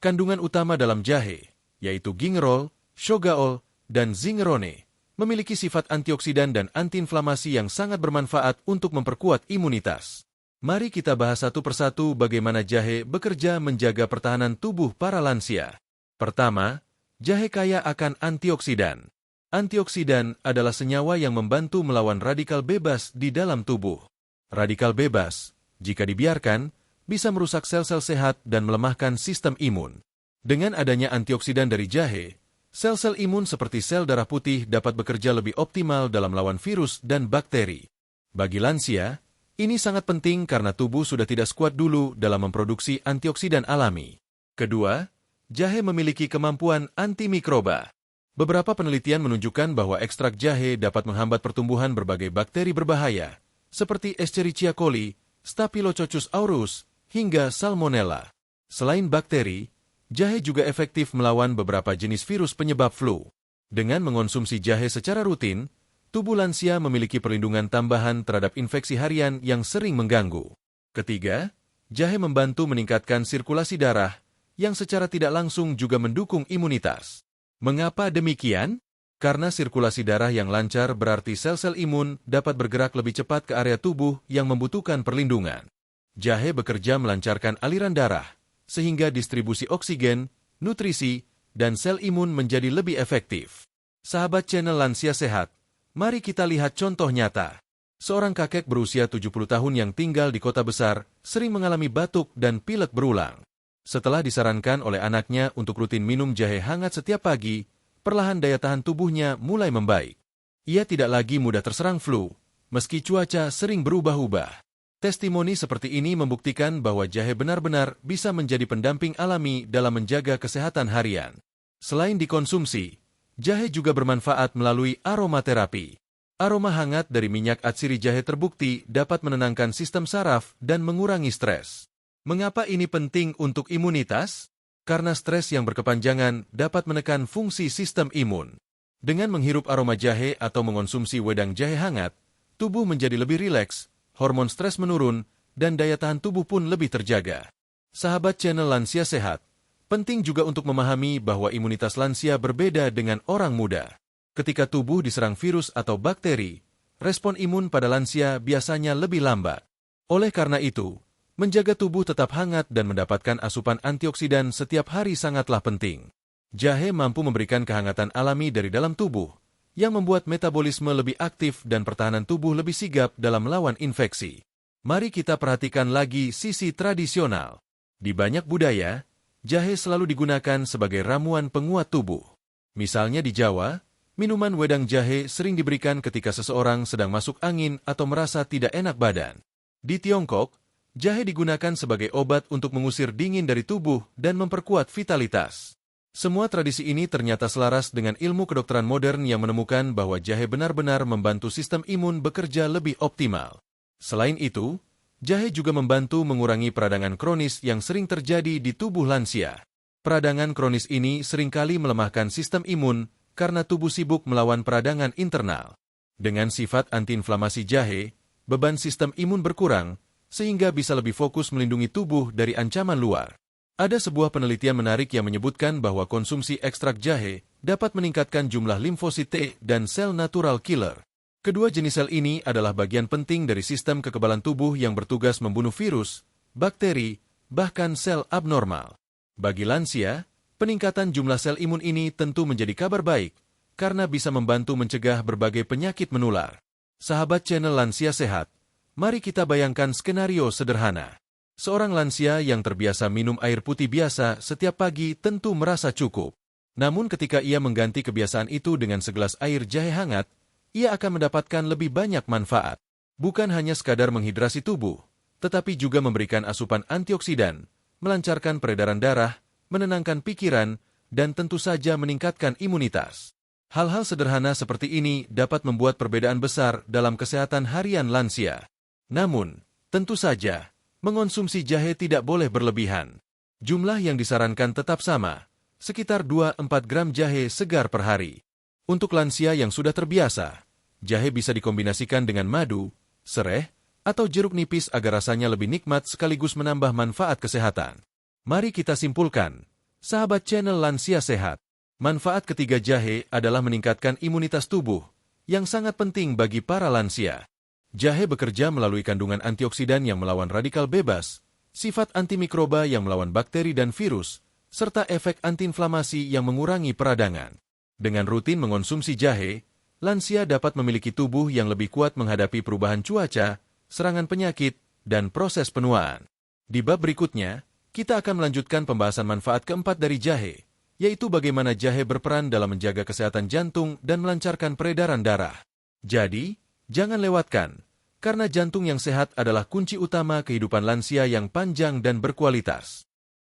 Kandungan utama dalam jahe, yaitu gingerol, shogaol, dan zingerone, memiliki sifat antioksidan dan antiinflamasi yang sangat bermanfaat untuk memperkuat imunitas. Mari kita bahas satu persatu bagaimana jahe bekerja menjaga pertahanan tubuh para lansia. Pertama, jahe kaya akan antioksidan. Antioksidan adalah senyawa yang membantu melawan radikal bebas di dalam tubuh. Radikal bebas, jika dibiarkan, bisa merusak sel-sel sehat dan melemahkan sistem imun. Dengan adanya antioksidan dari jahe, sel-sel imun seperti sel darah putih dapat bekerja lebih optimal dalam melawan virus dan bakteri. Bagi lansia, ini sangat penting karena tubuh sudah tidak sekuat dulu dalam memproduksi antioksidan alami. Kedua, jahe memiliki kemampuan antimikroba. Beberapa penelitian menunjukkan bahwa ekstrak jahe dapat menghambat pertumbuhan berbagai bakteri berbahaya, seperti Escherichia coli, Staphylococcus aureus, hingga Salmonella. Selain bakteri, jahe juga efektif melawan beberapa jenis virus penyebab flu. Dengan mengonsumsi jahe secara rutin, tubuh lansia memiliki perlindungan tambahan terhadap infeksi harian yang sering mengganggu. Ketiga, jahe membantu meningkatkan sirkulasi darah, yang secara tidak langsung juga mendukung imunitas. Mengapa demikian? Karena sirkulasi darah yang lancar berarti sel-sel imun dapat bergerak lebih cepat ke area tubuh yang membutuhkan perlindungan. Jahe bekerja melancarkan aliran darah, sehingga distribusi oksigen, nutrisi, dan sel imun menjadi lebih efektif. Sahabat channel Lansia Sehat, mari kita lihat contoh nyata. Seorang kakek berusia 70 tahun yang tinggal di kota besar, sering mengalami batuk dan pilek berulang. Setelah disarankan oleh anaknya untuk rutin minum jahe hangat setiap pagi, perlahan daya tahan tubuhnya mulai membaik. Ia tidak lagi mudah terserang flu, meski cuaca sering berubah-ubah. Testimoni seperti ini membuktikan bahwa jahe benar-benar bisa menjadi pendamping alami dalam menjaga kesehatan harian. Selain dikonsumsi, jahe juga bermanfaat melalui aromaterapi. Aroma hangat dari minyak atsiri jahe terbukti dapat menenangkan sistem saraf dan mengurangi stres. Mengapa ini penting untuk imunitas? Karena stres yang berkepanjangan dapat menekan fungsi sistem imun. Dengan menghirup aroma jahe atau mengonsumsi wedang jahe hangat, tubuh menjadi lebih rileks, hormon stres menurun, dan daya tahan tubuh pun lebih terjaga. Sahabat channel Lansia Sehat, penting juga untuk memahami bahwa imunitas lansia berbeda dengan orang muda. Ketika tubuh diserang virus atau bakteri, respon imun pada lansia biasanya lebih lambat. Oleh karena itu, menjaga tubuh tetap hangat dan mendapatkan asupan antioksidan setiap hari sangatlah penting. Jahe mampu memberikan kehangatan alami dari dalam tubuh, yang membuat metabolisme lebih aktif dan pertahanan tubuh lebih sigap dalam melawan infeksi. Mari kita perhatikan lagi sisi tradisional. Di banyak budaya, jahe selalu digunakan sebagai ramuan penguat tubuh. Misalnya di Jawa, minuman wedang jahe sering diberikan ketika seseorang sedang masuk angin atau merasa tidak enak badan. Di Tiongkok, jahe digunakan sebagai obat untuk mengusir dingin dari tubuh dan memperkuat vitalitas. Semua tradisi ini ternyata selaras dengan ilmu kedokteran modern yang menemukan bahwa jahe benar-benar membantu sistem imun bekerja lebih optimal. Selain itu, jahe juga membantu mengurangi peradangan kronis yang sering terjadi di tubuh lansia. Peradangan kronis ini seringkali melemahkan sistem imun karena tubuh sibuk melawan peradangan internal. Dengan sifat antiinflamasi jahe, beban sistem imun berkurang, sehingga bisa lebih fokus melindungi tubuh dari ancaman luar. Ada sebuah penelitian menarik yang menyebutkan bahwa konsumsi ekstrak jahe dapat meningkatkan jumlah limfosit T dan sel natural killer. Kedua jenis sel ini adalah bagian penting dari sistem kekebalan tubuh yang bertugas membunuh virus, bakteri, bahkan sel abnormal. Bagi lansia, peningkatan jumlah sel imun ini tentu menjadi kabar baik, karena bisa membantu mencegah berbagai penyakit menular. Sahabat channel Lansia Sehat, mari kita bayangkan skenario sederhana. Seorang lansia yang terbiasa minum air putih biasa setiap pagi tentu merasa cukup. Namun ketika ia mengganti kebiasaan itu dengan segelas air jahe hangat, ia akan mendapatkan lebih banyak manfaat. Bukan hanya sekadar menghidrasi tubuh, tetapi juga memberikan asupan antioksidan, melancarkan peredaran darah, menenangkan pikiran, dan tentu saja meningkatkan imunitas. Hal-hal sederhana seperti ini dapat membuat perbedaan besar dalam kesehatan harian lansia. Namun, tentu saja, mengonsumsi jahe tidak boleh berlebihan. Jumlah yang disarankan tetap sama, sekitar 2-4 gram jahe segar per hari. Untuk lansia yang sudah terbiasa, jahe bisa dikombinasikan dengan madu, sereh, atau jeruk nipis agar rasanya lebih nikmat sekaligus menambah manfaat kesehatan. Mari kita simpulkan, sahabat channel Lansia Sehat. Manfaat ketiga jahe adalah meningkatkan imunitas tubuh, yang sangat penting bagi para lansia. Jahe bekerja melalui kandungan antioksidan yang melawan radikal bebas, sifat antimikroba yang melawan bakteri dan virus, serta efek antiinflamasi yang mengurangi peradangan. Dengan rutin mengonsumsi jahe, lansia dapat memiliki tubuh yang lebih kuat menghadapi perubahan cuaca, serangan penyakit, dan proses penuaan. Di bab berikutnya, kita akan melanjutkan pembahasan manfaat keempat dari jahe, yaitu bagaimana jahe berperan dalam menjaga kesehatan jantung dan melancarkan peredaran darah. Jadi, jangan lewatkan, karena jantung yang sehat adalah kunci utama kehidupan lansia yang panjang dan berkualitas.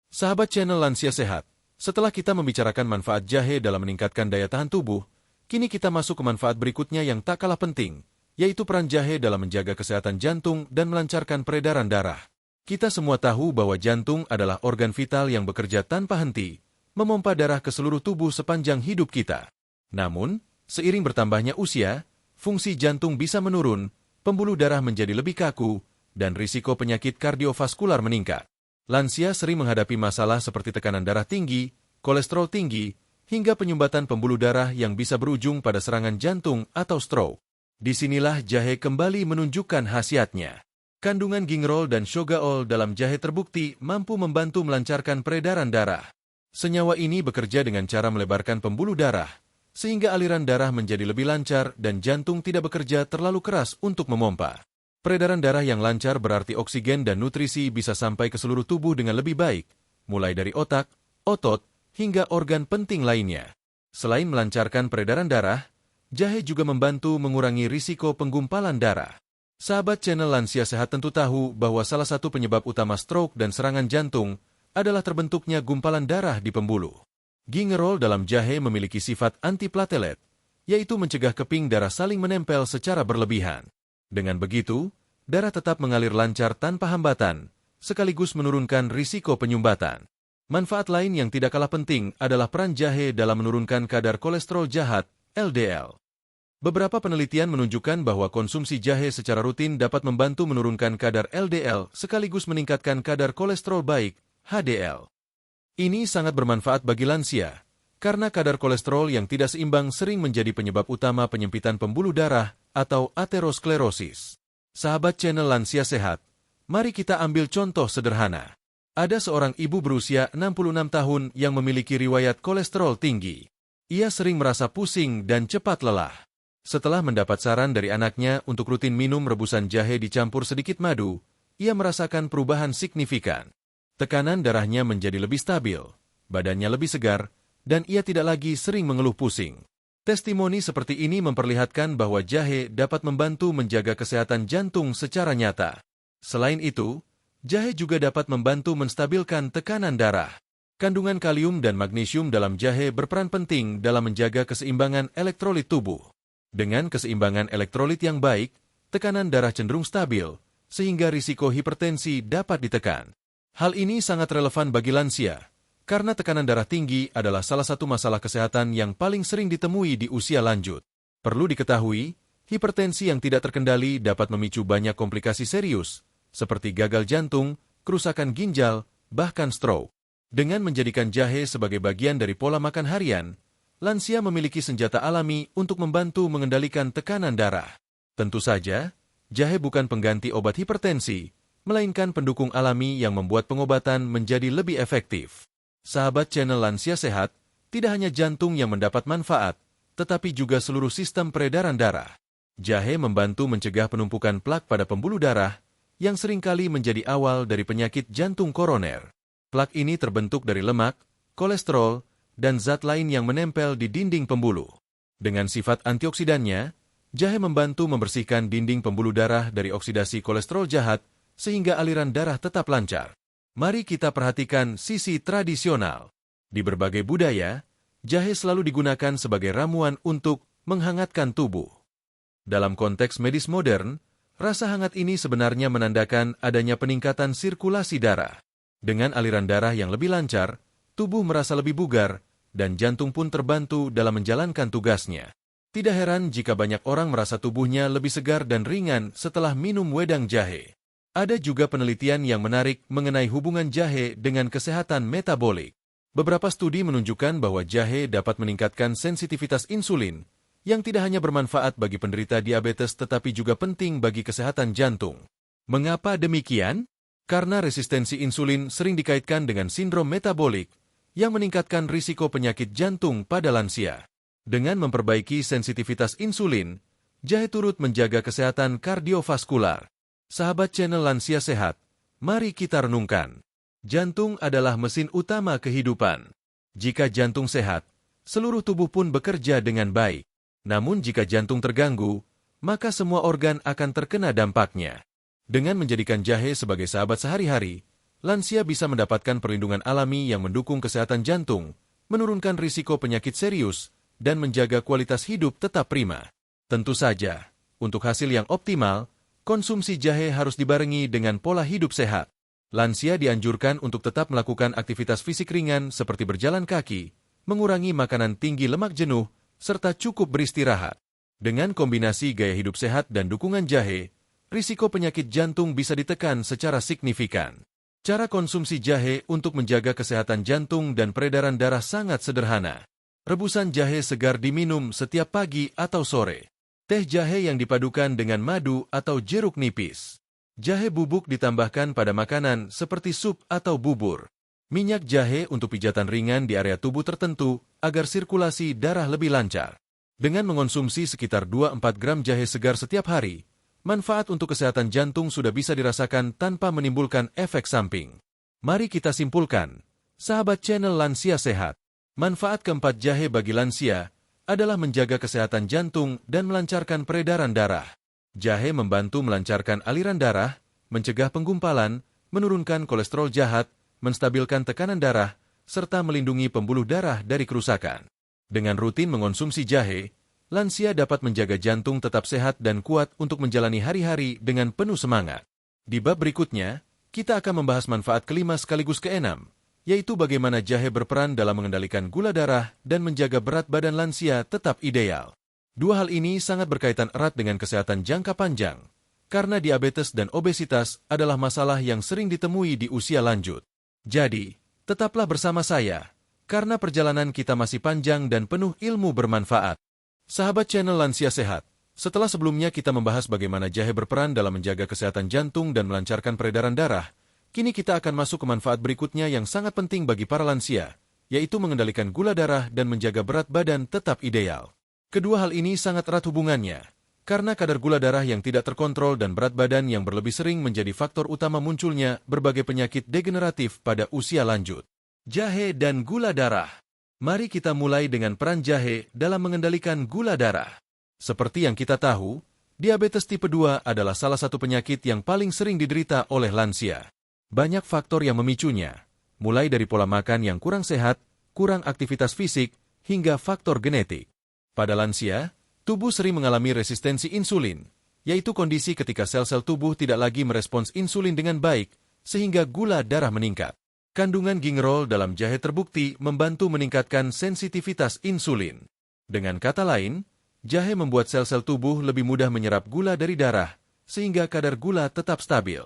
Sahabat channel Lansia Sehat, setelah kita membicarakan manfaat jahe dalam meningkatkan daya tahan tubuh, kini kita masuk ke manfaat berikutnya yang tak kalah penting, yaitu peran jahe dalam menjaga kesehatan jantung dan melancarkan peredaran darah. Kita semua tahu bahwa jantung adalah organ vital yang bekerja tanpa henti, memompa darah ke seluruh tubuh sepanjang hidup kita. Namun, seiring bertambahnya usia, fungsi jantung bisa menurun, pembuluh darah menjadi lebih kaku, dan risiko penyakit kardiovaskular meningkat. Lansia sering menghadapi masalah seperti tekanan darah tinggi, kolesterol tinggi, hingga penyumbatan pembuluh darah yang bisa berujung pada serangan jantung atau stroke. Disinilah jahe kembali menunjukkan khasiatnya. Kandungan gingerol dan shogaol dalam jahe terbukti mampu membantu melancarkan peredaran darah. Senyawa ini bekerja dengan cara melebarkan pembuluh darah, sehingga aliran darah menjadi lebih lancar dan jantung tidak bekerja terlalu keras untuk memompa. Peredaran darah yang lancar berarti oksigen dan nutrisi bisa sampai ke seluruh tubuh dengan lebih baik, mulai dari otak, otot, hingga organ penting lainnya. Selain melancarkan peredaran darah, jahe juga membantu mengurangi risiko penggumpalan darah. Sahabat channel Lansia Sehat tentu tahu bahwa salah satu penyebab utama stroke dan serangan jantung adalah terbentuknya gumpalan darah di pembuluh. Gingerol dalam jahe memiliki sifat antiplatelet, yaitu mencegah keping darah saling menempel secara berlebihan. Dengan begitu, darah tetap mengalir lancar tanpa hambatan, sekaligus menurunkan risiko penyumbatan. Manfaat lain yang tidak kalah penting adalah peran jahe dalam menurunkan kadar kolesterol jahat, LDL. Beberapa penelitian menunjukkan bahwa konsumsi jahe secara rutin dapat membantu menurunkan kadar LDL sekaligus meningkatkan kadar kolesterol baik, HDL. Ini sangat bermanfaat bagi lansia, karena kadar kolesterol yang tidak seimbang sering menjadi penyebab utama penyempitan pembuluh darah atau aterosklerosis. Sahabat channel Lansia Sehat, mari kita ambil contoh sederhana. Ada seorang ibu berusia 66 tahun yang memiliki riwayat kolesterol tinggi. Ia sering merasa pusing dan cepat lelah. Setelah mendapat saran dari anaknya untuk rutin minum rebusan jahe dicampur sedikit madu, ia merasakan perubahan signifikan. Tekanan darahnya menjadi lebih stabil, badannya lebih segar, dan ia tidak lagi sering mengeluh pusing. Testimoni seperti ini memperlihatkan bahwa jahe dapat membantu menjaga kesehatan jantung secara nyata. Selain itu, jahe juga dapat membantu menstabilkan tekanan darah. Kandungan kalium dan magnesium dalam jahe berperan penting dalam menjaga keseimbangan elektrolit tubuh. Dengan keseimbangan elektrolit yang baik, tekanan darah cenderung stabil, sehingga risiko hipertensi dapat ditekan. Hal ini sangat relevan bagi lansia, karena tekanan darah tinggi adalah salah satu masalah kesehatan yang paling sering ditemui di usia lanjut. Perlu diketahui, hipertensi yang tidak terkendali dapat memicu banyak komplikasi serius, seperti gagal jantung, kerusakan ginjal, bahkan stroke. Dengan menjadikan jahe sebagai bagian dari pola makan harian, lansia memiliki senjata alami untuk membantu mengendalikan tekanan darah. Tentu saja, jahe bukan pengganti obat hipertensi, melainkan pendukung alami yang membuat pengobatan menjadi lebih efektif. Sahabat channel Lansia Sehat, tidak hanya jantung yang mendapat manfaat, tetapi juga seluruh sistem peredaran darah. Jahe membantu mencegah penumpukan plak pada pembuluh darah, yang seringkali menjadi awal dari penyakit jantung koroner. Plak ini terbentuk dari lemak, kolesterol, dan zat lain yang menempel di dinding pembuluh. Dengan sifat antioksidannya, jahe membantu membersihkan dinding pembuluh darah dari oksidasi kolesterol jahat, sehingga aliran darah tetap lancar. Mari kita perhatikan sisi tradisional. Di berbagai budaya, jahe selalu digunakan sebagai ramuan untuk menghangatkan tubuh. Dalam konteks medis modern, rasa hangat ini sebenarnya menandakan adanya peningkatan sirkulasi darah. Dengan aliran darah yang lebih lancar, tubuh merasa lebih bugar, dan jantung pun terbantu dalam menjalankan tugasnya. Tidak heran jika banyak orang merasa tubuhnya lebih segar dan ringan setelah minum wedang jahe. Ada juga penelitian yang menarik mengenai hubungan jahe dengan kesehatan metabolik. Beberapa studi menunjukkan bahwa jahe dapat meningkatkan sensitivitas insulin, yang tidak hanya bermanfaat bagi penderita diabetes tetapi juga penting bagi kesehatan jantung. Mengapa demikian? Karena resistensi insulin sering dikaitkan dengan sindrom metabolik, yang meningkatkan risiko penyakit jantung pada lansia. Dengan memperbaiki sensitivitas insulin, jahe turut menjaga kesehatan kardiovaskular. Sahabat channel Lansia Sehat, mari kita renungkan. Jantung adalah mesin utama kehidupan. Jika jantung sehat, seluruh tubuh pun bekerja dengan baik. Namun jika jantung terganggu, maka semua organ akan terkena dampaknya. Dengan menjadikan jahe sebagai sahabat sehari-hari, lansia bisa mendapatkan perlindungan alami yang mendukung kesehatan jantung, menurunkan risiko penyakit serius, dan menjaga kualitas hidup tetap prima. Tentu saja, untuk hasil yang optimal, konsumsi jahe harus dibarengi dengan pola hidup sehat. Lansia dianjurkan untuk tetap melakukan aktivitas fisik ringan seperti berjalan kaki, mengurangi makanan tinggi lemak jenuh, serta cukup beristirahat. Dengan kombinasi gaya hidup sehat dan dukungan jahe, risiko penyakit jantung bisa ditekan secara signifikan. Cara konsumsi jahe untuk menjaga kesehatan jantung dan peredaran darah sangat sederhana. Rebusan jahe segar diminum setiap pagi atau sore. Teh jahe yang dipadukan dengan madu atau jeruk nipis. Jahe bubuk ditambahkan pada makanan seperti sup atau bubur. Minyak jahe untuk pijatan ringan di area tubuh tertentu agar sirkulasi darah lebih lancar. Dengan mengonsumsi sekitar 2-4 gram jahe segar setiap hari, manfaat untuk kesehatan jantung sudah bisa dirasakan tanpa menimbulkan efek samping. Mari kita simpulkan, sahabat channel Lansia Sehat. Manfaat keempat jahe bagi lansia adalah menjaga kesehatan jantung dan melancarkan peredaran darah. Jahe membantu melancarkan aliran darah, mencegah penggumpalan, menurunkan kolesterol jahat, menstabilkan tekanan darah, serta melindungi pembuluh darah dari kerusakan. Dengan rutin mengonsumsi jahe, lansia dapat menjaga jantung tetap sehat dan kuat untuk menjalani hari-hari dengan penuh semangat. Di bab berikutnya, kita akan membahas manfaat kelima sekaligus keenam, yaitu bagaimana jahe berperan dalam mengendalikan gula darah dan menjaga berat badan lansia tetap ideal. Dua hal ini sangat berkaitan erat dengan kesehatan jangka panjang, karena diabetes dan obesitas adalah masalah yang sering ditemui di usia lanjut. Jadi, tetaplah bersama saya, karena perjalanan kita masih panjang dan penuh ilmu bermanfaat. Sahabat channel Lansia Sehat, setelah sebelumnya kita membahas bagaimana jahe berperan dalam menjaga kesehatan jantung dan melancarkan peredaran darah, kini kita akan masuk ke manfaat berikutnya yang sangat penting bagi para lansia, yaitu mengendalikan gula darah dan menjaga berat badan tetap ideal. Kedua hal ini sangat erat hubungannya, karena kadar gula darah yang tidak terkontrol dan berat badan yang berlebih sering menjadi faktor utama munculnya berbagai penyakit degeneratif pada usia lanjut. Jahe dan gula darah. Mari kita mulai dengan peran jahe dalam mengendalikan gula darah. Seperti yang kita tahu, diabetes tipe 2 adalah salah satu penyakit yang paling sering diderita oleh lansia. Banyak faktor yang memicunya, mulai dari pola makan yang kurang sehat, kurang aktivitas fisik, hingga faktor genetik. Pada lansia, tubuh sering mengalami resistensi insulin, yaitu kondisi ketika sel-sel tubuh tidak lagi merespons insulin dengan baik, sehingga gula darah meningkat. Kandungan gingerol dalam jahe terbukti membantu meningkatkan sensitivitas insulin. Dengan kata lain, jahe membuat sel-sel tubuh lebih mudah menyerap gula dari darah, sehingga kadar gula tetap stabil.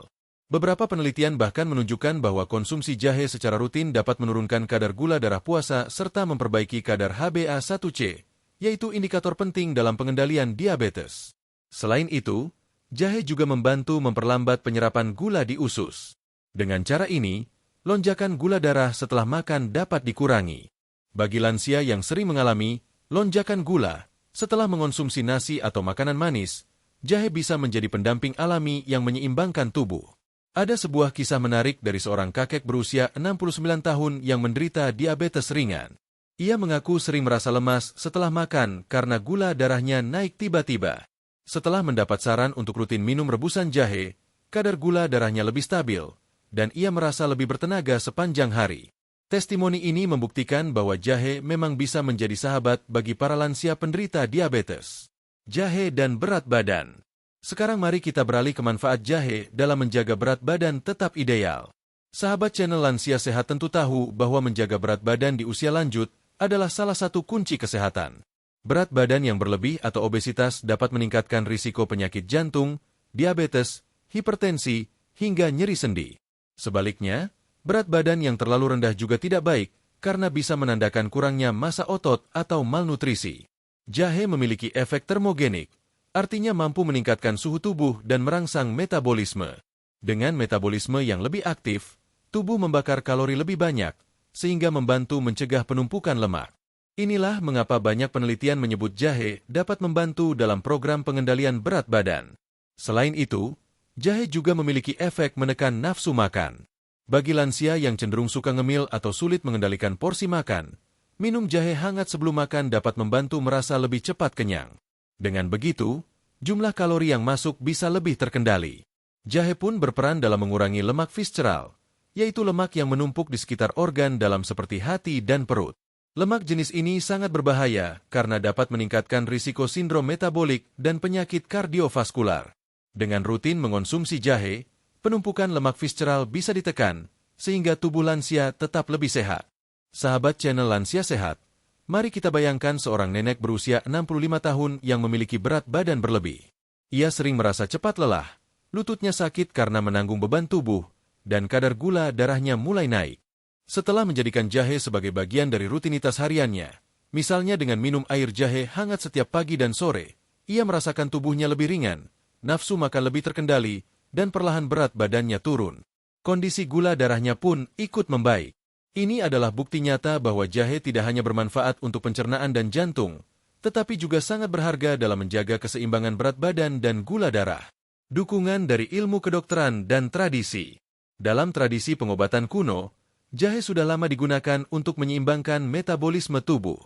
Beberapa penelitian bahkan menunjukkan bahwa konsumsi jahe secara rutin dapat menurunkan kadar gula darah puasa serta memperbaiki kadar HbA1c, yaitu indikator penting dalam pengendalian diabetes. Selain itu, jahe juga membantu memperlambat penyerapan gula di usus. Dengan cara ini, lonjakan gula darah setelah makan dapat dikurangi. Bagi lansia yang sering mengalami lonjakan gula setelah mengonsumsi nasi atau makanan manis, jahe bisa menjadi pendamping alami yang menyeimbangkan tubuh. Ada sebuah kisah menarik dari seorang kakek berusia 69 tahun yang menderita diabetes ringan. Ia mengaku sering merasa lemas setelah makan karena gula darahnya naik tiba-tiba. Setelah mendapat saran untuk rutin minum rebusan jahe, kadar gula darahnya lebih stabil, dan ia merasa lebih bertenaga sepanjang hari. Testimoni ini membuktikan bahwa jahe memang bisa menjadi sahabat bagi para lansia penderita diabetes. Jahe dan berat badan. Sekarang mari kita beralih ke manfaat jahe dalam menjaga berat badan tetap ideal. Sahabat channel Lansia Sehat tentu tahu bahwa menjaga berat badan di usia lanjut adalah salah satu kunci kesehatan. Berat badan yang berlebih atau obesitas dapat meningkatkan risiko penyakit jantung, diabetes, hipertensi, hingga nyeri sendi. Sebaliknya, berat badan yang terlalu rendah juga tidak baik karena bisa menandakan kurangnya massa otot atau malnutrisi. Jahe memiliki efek termogenik, artinya mampu meningkatkan suhu tubuh dan merangsang metabolisme. Dengan metabolisme yang lebih aktif, tubuh membakar kalori lebih banyak, sehingga membantu mencegah penumpukan lemak. Inilah mengapa banyak penelitian menyebut jahe dapat membantu dalam program pengendalian berat badan. Selain itu, jahe juga memiliki efek menekan nafsu makan. Bagi lansia yang cenderung suka ngemil atau sulit mengendalikan porsi makan, minum jahe hangat sebelum makan dapat membantu merasa lebih cepat kenyang. Dengan begitu, jumlah kalori yang masuk bisa lebih terkendali. Jahe pun berperan dalam mengurangi lemak visceral, yaitu lemak yang menumpuk di sekitar organ dalam seperti hati dan perut. Lemak jenis ini sangat berbahaya karena dapat meningkatkan risiko sindrom metabolik dan penyakit kardiovaskular. Dengan rutin mengonsumsi jahe, penumpukan lemak visceral bisa ditekan, sehingga tubuh lansia tetap lebih sehat. Sahabat channel Lansia Sehat, mari kita bayangkan seorang nenek berusia 65 tahun yang memiliki berat badan berlebih. Ia sering merasa cepat lelah, lututnya sakit karena menanggung beban tubuh, dan kadar gula darahnya mulai naik. Setelah menjadikan jahe sebagai bagian dari rutinitas hariannya, misalnya dengan minum air jahe hangat setiap pagi dan sore, ia merasakan tubuhnya lebih ringan, nafsu makan lebih terkendali, dan perlahan berat badannya turun. Kondisi gula darahnya pun ikut membaik. Ini adalah bukti nyata bahwa jahe tidak hanya bermanfaat untuk pencernaan dan jantung, tetapi juga sangat berharga dalam menjaga keseimbangan berat badan dan gula darah. Dukungan dari ilmu kedokteran dan tradisi. Dalam tradisi pengobatan kuno, jahe sudah lama digunakan untuk menyeimbangkan metabolisme tubuh.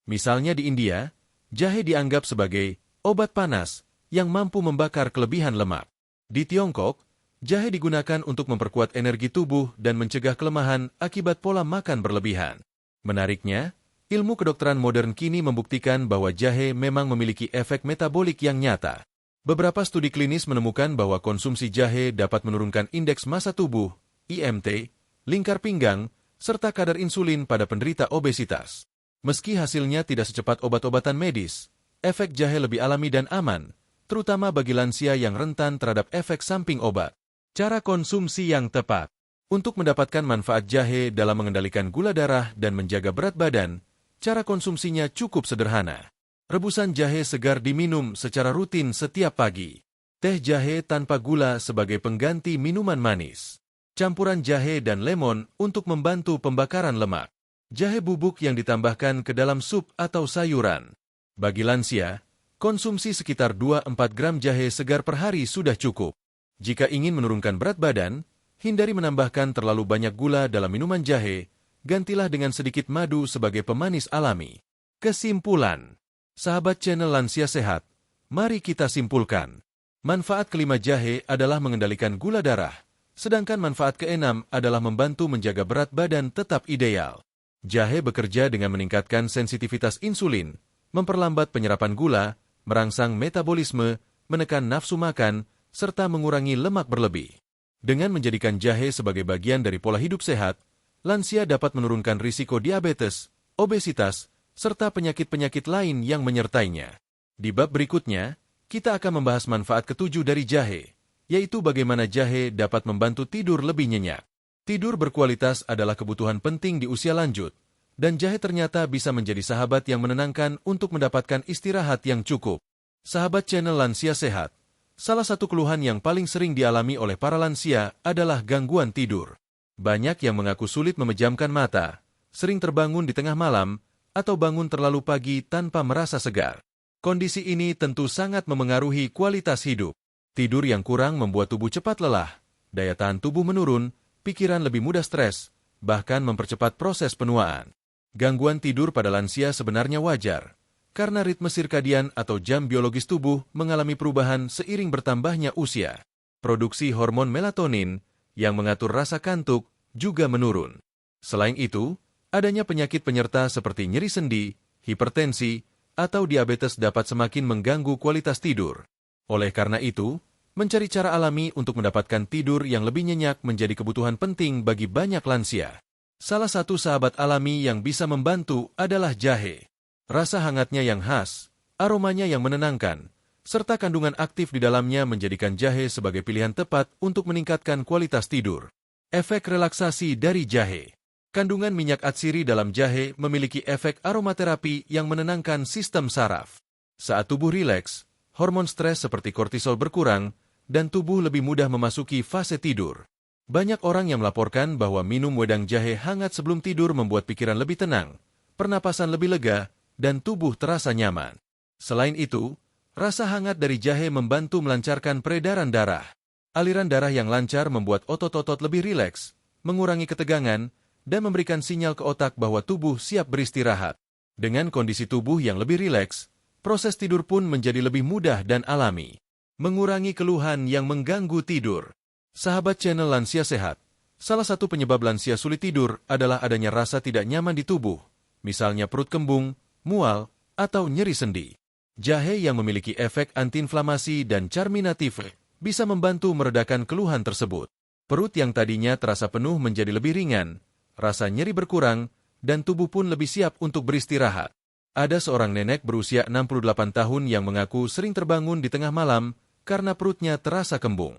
Misalnya di India, jahe dianggap sebagai obat panas yang mampu membakar kelebihan lemak. Di Tiongkok, jahe digunakan untuk memperkuat energi tubuh dan mencegah kelemahan akibat pola makan berlebihan. Menariknya, ilmu kedokteran modern kini membuktikan bahwa jahe memang memiliki efek metabolik yang nyata. Beberapa studi klinis menemukan bahwa konsumsi jahe dapat menurunkan indeks massa tubuh, IMT, lingkar pinggang, serta kadar insulin pada penderita obesitas. Meski hasilnya tidak secepat obat-obatan medis, efek jahe lebih alami dan aman, terutama bagi lansia yang rentan terhadap efek samping obat. Cara konsumsi yang tepat. Untuk mendapatkan manfaat jahe dalam mengendalikan gula darah dan menjaga berat badan, cara konsumsinya cukup sederhana. Rebusan jahe segar diminum secara rutin setiap pagi. Teh jahe tanpa gula sebagai pengganti minuman manis. Campuran jahe dan lemon untuk membantu pembakaran lemak. Jahe bubuk yang ditambahkan ke dalam sup atau sayuran. Bagi lansia, konsumsi sekitar 2-4 gram jahe segar per hari sudah cukup. Jika ingin menurunkan berat badan, hindari menambahkan terlalu banyak gula dalam minuman jahe, gantilah dengan sedikit madu sebagai pemanis alami. Kesimpulan. Sahabat channel Lansia Sehat, mari kita simpulkan. Manfaat kelima jahe adalah mengendalikan gula darah, sedangkan manfaat keenam adalah membantu menjaga berat badan tetap ideal. Jahe bekerja dengan meningkatkan sensitivitas insulin, memperlambat penyerapan gula, merangsang metabolisme, menekan nafsu makan, serta mengurangi lemak berlebih. Dengan menjadikan jahe sebagai bagian dari pola hidup sehat, lansia dapat menurunkan risiko diabetes, obesitas, serta penyakit-penyakit lain yang menyertainya. Di bab berikutnya, kita akan membahas manfaat ketujuh dari jahe, yaitu bagaimana jahe dapat membantu tidur lebih nyenyak. Tidur berkualitas adalah kebutuhan penting di usia lanjut, dan jahe ternyata bisa menjadi sahabat yang menenangkan untuk mendapatkan istirahat yang cukup. Sahabat channel Lansia Sehat, salah satu keluhan yang paling sering dialami oleh para lansia adalah gangguan tidur. Banyak yang mengaku sulit memejamkan mata, sering terbangun di tengah malam, atau bangun terlalu pagi tanpa merasa segar. Kondisi ini tentu sangat memengaruhi kualitas hidup. Tidur yang kurang membuat tubuh cepat lelah, daya tahan tubuh menurun, pikiran lebih mudah stres, bahkan mempercepat proses penuaan. Gangguan tidur pada lansia sebenarnya wajar, karena ritme sirkadian atau jam biologis tubuh mengalami perubahan seiring bertambahnya usia. Produksi hormon melatonin yang mengatur rasa kantuk juga menurun. Selain itu, adanya penyakit penyerta seperti nyeri sendi, hipertensi, atau diabetes dapat semakin mengganggu kualitas tidur. Oleh karena itu, mencari cara alami untuk mendapatkan tidur yang lebih nyenyak menjadi kebutuhan penting bagi banyak lansia. Salah satu sahabat alami yang bisa membantu adalah jahe. Rasa hangatnya yang khas, aromanya yang menenangkan, serta kandungan aktif di dalamnya menjadikan jahe sebagai pilihan tepat untuk meningkatkan kualitas tidur. Efek relaksasi dari jahe. Kandungan minyak atsiri dalam jahe memiliki efek aromaterapi yang menenangkan sistem saraf. Saat tubuh rileks, hormon stres seperti kortisol berkurang, dan tubuh lebih mudah memasuki fase tidur. Banyak orang yang melaporkan bahwa minum wedang jahe hangat sebelum tidur membuat pikiran lebih tenang, pernapasan lebih lega, dan tubuh terasa nyaman. Selain itu, rasa hangat dari jahe membantu melancarkan peredaran darah. Aliran darah yang lancar membuat otot-otot lebih rileks, mengurangi ketegangan, dan memberikan sinyal ke otak bahwa tubuh siap beristirahat. Dengan kondisi tubuh yang lebih rileks, proses tidur pun menjadi lebih mudah dan alami. Mengurangi keluhan yang mengganggu tidur. Sahabat channel Lansia Sehat, salah satu penyebab lansia sulit tidur adalah adanya rasa tidak nyaman di tubuh, misalnya perut kembung, mual, atau nyeri sendi. Jahe yang memiliki efek antiinflamasi dan carminatif bisa membantu meredakan keluhan tersebut. Perut yang tadinya terasa penuh menjadi lebih ringan, rasa nyeri berkurang, dan tubuh pun lebih siap untuk beristirahat. Ada seorang nenek berusia 68 tahun yang mengaku sering terbangun di tengah malam karena perutnya terasa kembung.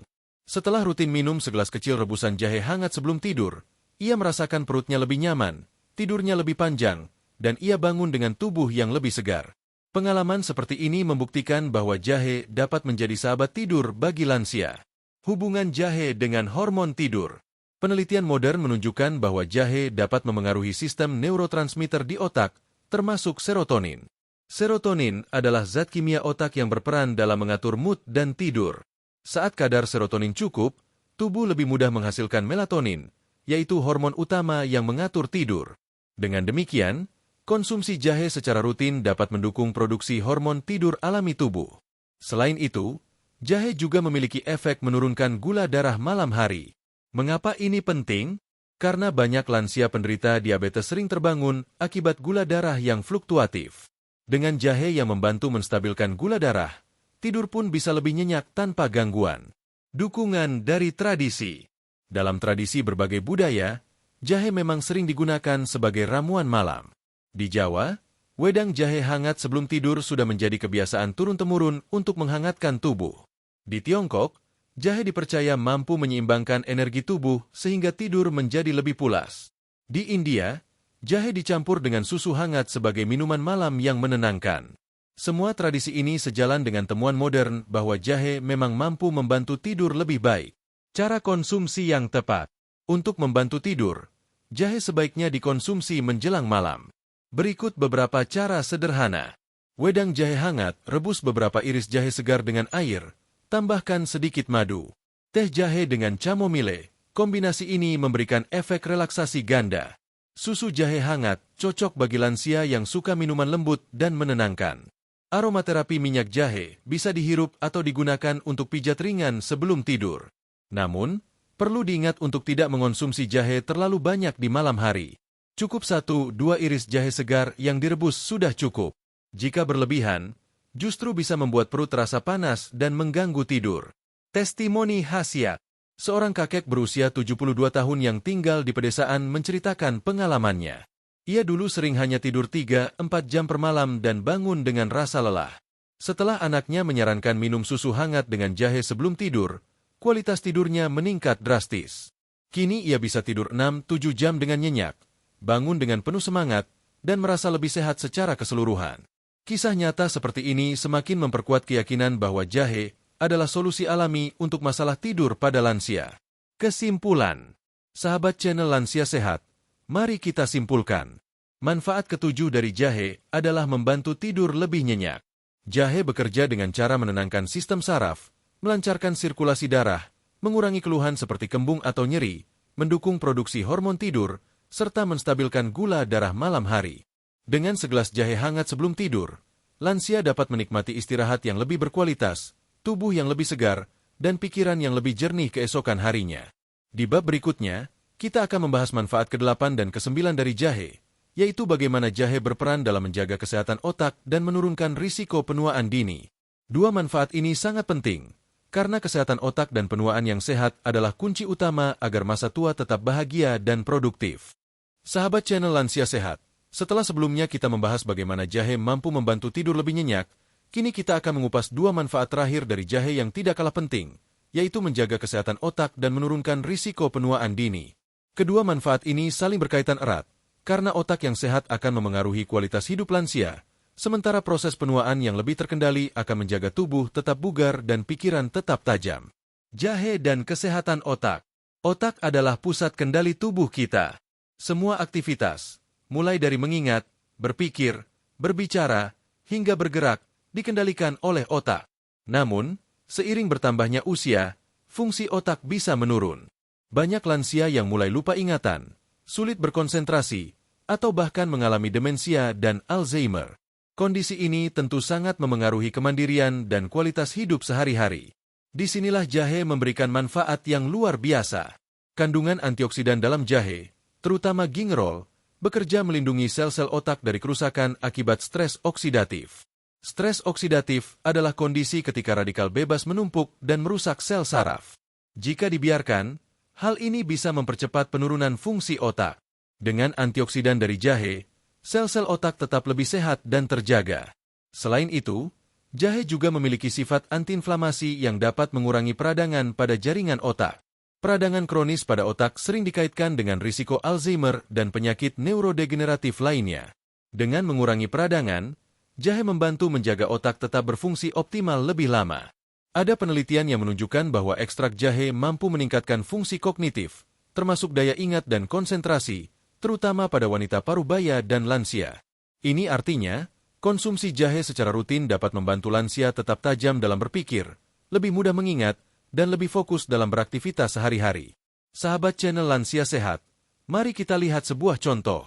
Setelah rutin minum segelas kecil rebusan jahe hangat sebelum tidur, ia merasakan perutnya lebih nyaman, tidurnya lebih panjang, dan ia bangun dengan tubuh yang lebih segar. Pengalaman seperti ini membuktikan bahwa jahe dapat menjadi sahabat tidur bagi lansia. Hubungan jahe dengan hormon tidur. Penelitian modern menunjukkan bahwa jahe dapat memengaruhi sistem neurotransmitter di otak, termasuk serotonin. Serotonin adalah zat kimia otak yang berperan dalam mengatur mood dan tidur. Saat kadar serotonin cukup, tubuh lebih mudah menghasilkan melatonin, yaitu hormon utama yang mengatur tidur. Dengan demikian, konsumsi jahe secara rutin dapat mendukung produksi hormon tidur alami tubuh. Selain itu, jahe juga memiliki efek menurunkan gula darah malam hari. Mengapa ini penting? Karena banyak lansia penderita diabetes sering terbangun akibat gula darah yang fluktuatif. Dengan jahe yang membantu menstabilkan gula darah, tidur pun bisa lebih nyenyak tanpa gangguan. Dukungan dari tradisi. Dalam tradisi berbagai budaya, jahe memang sering digunakan sebagai ramuan malam. Di Jawa, wedang jahe hangat sebelum tidur sudah menjadi kebiasaan turun-temurun untuk menghangatkan tubuh. Di Tiongkok, jahe dipercaya mampu menyeimbangkan energi tubuh sehingga tidur menjadi lebih pulas. Di India, jahe dicampur dengan susu hangat sebagai minuman malam yang menenangkan. Semua tradisi ini sejalan dengan temuan modern bahwa jahe memang mampu membantu tidur lebih baik. Cara konsumsi yang tepat. Untuk membantu tidur, jahe sebaiknya dikonsumsi menjelang malam. Berikut beberapa cara sederhana. Wedang jahe hangat, rebus beberapa iris jahe segar dengan air. Tambahkan sedikit madu. Teh jahe dengan chamomile. Kombinasi ini memberikan efek relaksasi ganda. Susu jahe hangat cocok bagi lansia yang suka minuman lembut dan menenangkan. Aromaterapi minyak jahe bisa dihirup atau digunakan untuk pijat ringan sebelum tidur. Namun, perlu diingat untuk tidak mengonsumsi jahe terlalu banyak di malam hari. Cukup 1-2 iris jahe segar yang direbus sudah cukup. Jika berlebihan, justru bisa membuat perut terasa panas dan mengganggu tidur. Testimoni khasiat. Seorang kakek berusia 72 tahun yang tinggal di pedesaan menceritakan pengalamannya. Ia dulu sering hanya tidur 3-4 jam per malam dan bangun dengan rasa lelah. Setelah anaknya menyarankan minum susu hangat dengan jahe sebelum tidur, kualitas tidurnya meningkat drastis. Kini ia bisa tidur 6-7 jam dengan nyenyak, bangun dengan penuh semangat, dan merasa lebih sehat secara keseluruhan. Kisah nyata seperti ini semakin memperkuat keyakinan bahwa jahe adalah solusi alami untuk masalah tidur pada lansia. Kesimpulan, sahabat channel Lansia Sehat, mari kita simpulkan. Manfaat ketujuh dari jahe adalah membantu tidur lebih nyenyak. Jahe bekerja dengan cara menenangkan sistem saraf, melancarkan sirkulasi darah, mengurangi keluhan seperti kembung atau nyeri, mendukung produksi hormon tidur, serta menstabilkan gula darah malam hari. Dengan segelas jahe hangat sebelum tidur, lansia dapat menikmati istirahat yang lebih berkualitas, tubuh yang lebih segar, dan pikiran yang lebih jernih keesokan harinya. Di bab berikutnya, kita akan membahas manfaat ke-8 dan ke-9 dari jahe, yaitu bagaimana jahe berperan dalam menjaga kesehatan otak dan menurunkan risiko penuaan dini. Dua manfaat ini sangat penting, karena kesehatan otak dan penuaan yang sehat adalah kunci utama agar masa tua tetap bahagia dan produktif. Sahabat channel Lansia Sehat, setelah sebelumnya kita membahas bagaimana jahe mampu membantu tidur lebih nyenyak, kini kita akan mengupas dua manfaat terakhir dari jahe yang tidak kalah penting, yaitu menjaga kesehatan otak dan menurunkan risiko penuaan dini. Kedua manfaat ini saling berkaitan erat, karena otak yang sehat akan memengaruhi kualitas hidup lansia, sementara proses penuaan yang lebih terkendali akan menjaga tubuh tetap bugar dan pikiran tetap tajam. Jahe dan kesehatan otak. Otak adalah pusat kendali tubuh kita. Semua aktivitas, mulai dari mengingat, berpikir, berbicara, hingga bergerak, dikendalikan oleh otak. Namun, seiring bertambahnya usia, fungsi otak bisa menurun. Banyak lansia yang mulai lupa ingatan, sulit berkonsentrasi, atau bahkan mengalami demensia dan Alzheimer. Kondisi ini tentu sangat memengaruhi kemandirian dan kualitas hidup sehari-hari. Disinilah jahe memberikan manfaat yang luar biasa. Kandungan antioksidan dalam jahe, terutama gingerol, bekerja melindungi sel-sel otak dari kerusakan akibat stres oksidatif. Stres oksidatif adalah kondisi ketika radikal bebas menumpuk dan merusak sel saraf. Jika dibiarkan, hal ini bisa mempercepat penurunan fungsi otak. Dengan antioksidan dari jahe, sel-sel otak tetap lebih sehat dan terjaga. Selain itu, jahe juga memiliki sifat antiinflamasi yang dapat mengurangi peradangan pada jaringan otak. Peradangan kronis pada otak sering dikaitkan dengan risiko Alzheimer dan penyakit neurodegeneratif lainnya. Dengan mengurangi peradangan, jahe membantu menjaga otak tetap berfungsi optimal lebih lama. Ada penelitian yang menunjukkan bahwa ekstrak jahe mampu meningkatkan fungsi kognitif, termasuk daya ingat dan konsentrasi, terutama pada wanita parubaya dan lansia. Ini artinya, konsumsi jahe secara rutin dapat membantu lansia tetap tajam dalam berpikir, lebih mudah mengingat, dan lebih fokus dalam beraktivitas sehari-hari. Sahabat channel Lansia Sehat, mari kita lihat sebuah contoh.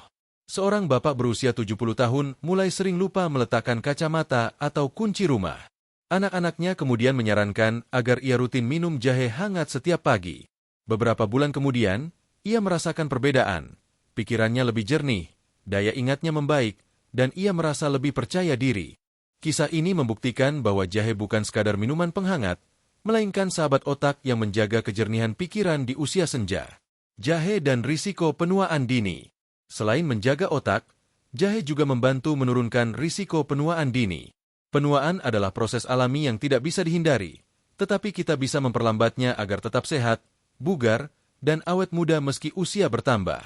Seorang bapak berusia 70 tahun mulai sering lupa meletakkan kacamata atau kunci rumah. Anak-anaknya kemudian menyarankan agar ia rutin minum jahe hangat setiap pagi. Beberapa bulan kemudian, ia merasakan perbedaan. Pikirannya lebih jernih, daya ingatnya membaik, dan ia merasa lebih percaya diri. Kisah ini membuktikan bahwa jahe bukan sekadar minuman penghangat, melainkan sahabat otak yang menjaga kejernihan pikiran di usia senja. Jahe dan risiko penuaan dini. Selain menjaga otak, jahe juga membantu menurunkan risiko penuaan dini. Penuaan adalah proses alami yang tidak bisa dihindari, tetapi kita bisa memperlambatnya agar tetap sehat, bugar, dan awet muda meski usia bertambah.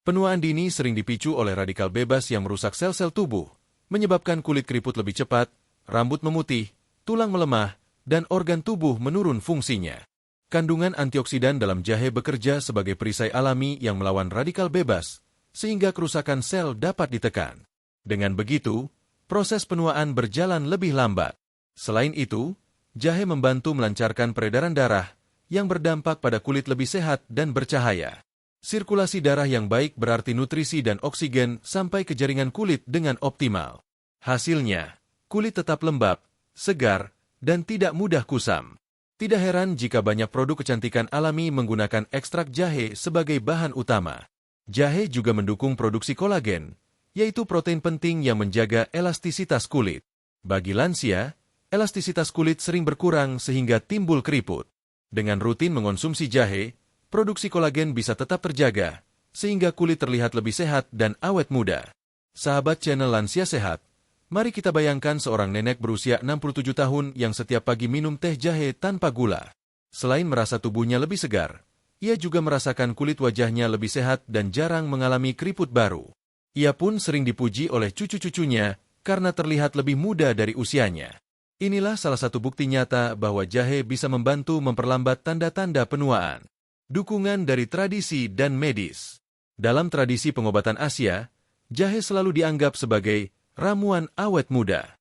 Penuaan dini sering dipicu oleh radikal bebas yang merusak sel-sel tubuh, menyebabkan kulit keriput lebih cepat, rambut memutih, tulang melemah, dan organ tubuh menurun fungsinya. Kandungan antioksidan dalam jahe bekerja sebagai perisai alami yang melawan radikal bebas, sehingga kerusakan sel dapat ditekan. Dengan begitu, proses penuaan berjalan lebih lambat. Selain itu, jahe membantu melancarkan peredaran darah, yang berdampak pada kulit lebih sehat dan bercahaya. Sirkulasi darah yang baik berarti nutrisi dan oksigen sampai ke jaringan kulit dengan optimal. Hasilnya, kulit tetap lembab, segar, dan tidak mudah kusam. Tidak heran jika banyak produk kecantikan alami menggunakan ekstrak jahe sebagai bahan utama. Jahe juga mendukung produksi kolagen, yaitu protein penting yang menjaga elastisitas kulit. Bagi lansia, elastisitas kulit sering berkurang sehingga timbul keriput. Dengan rutin mengonsumsi jahe, produksi kolagen bisa tetap terjaga, sehingga kulit terlihat lebih sehat dan awet muda. Sahabat channel Lansia Sehat, mari kita bayangkan seorang nenek berusia 67 tahun yang setiap pagi minum teh jahe tanpa gula. Selain merasa tubuhnya lebih segar, ia juga merasakan kulit wajahnya lebih sehat dan jarang mengalami keriput baru. Ia pun sering dipuji oleh cucu-cucunya karena terlihat lebih muda dari usianya. Inilah salah satu bukti nyata bahwa jahe bisa membantu memperlambat tanda-tanda penuaan. Dukungan dari tradisi dan medis. Dalam tradisi pengobatan Asia, jahe selalu dianggap sebagai ramuan awet muda.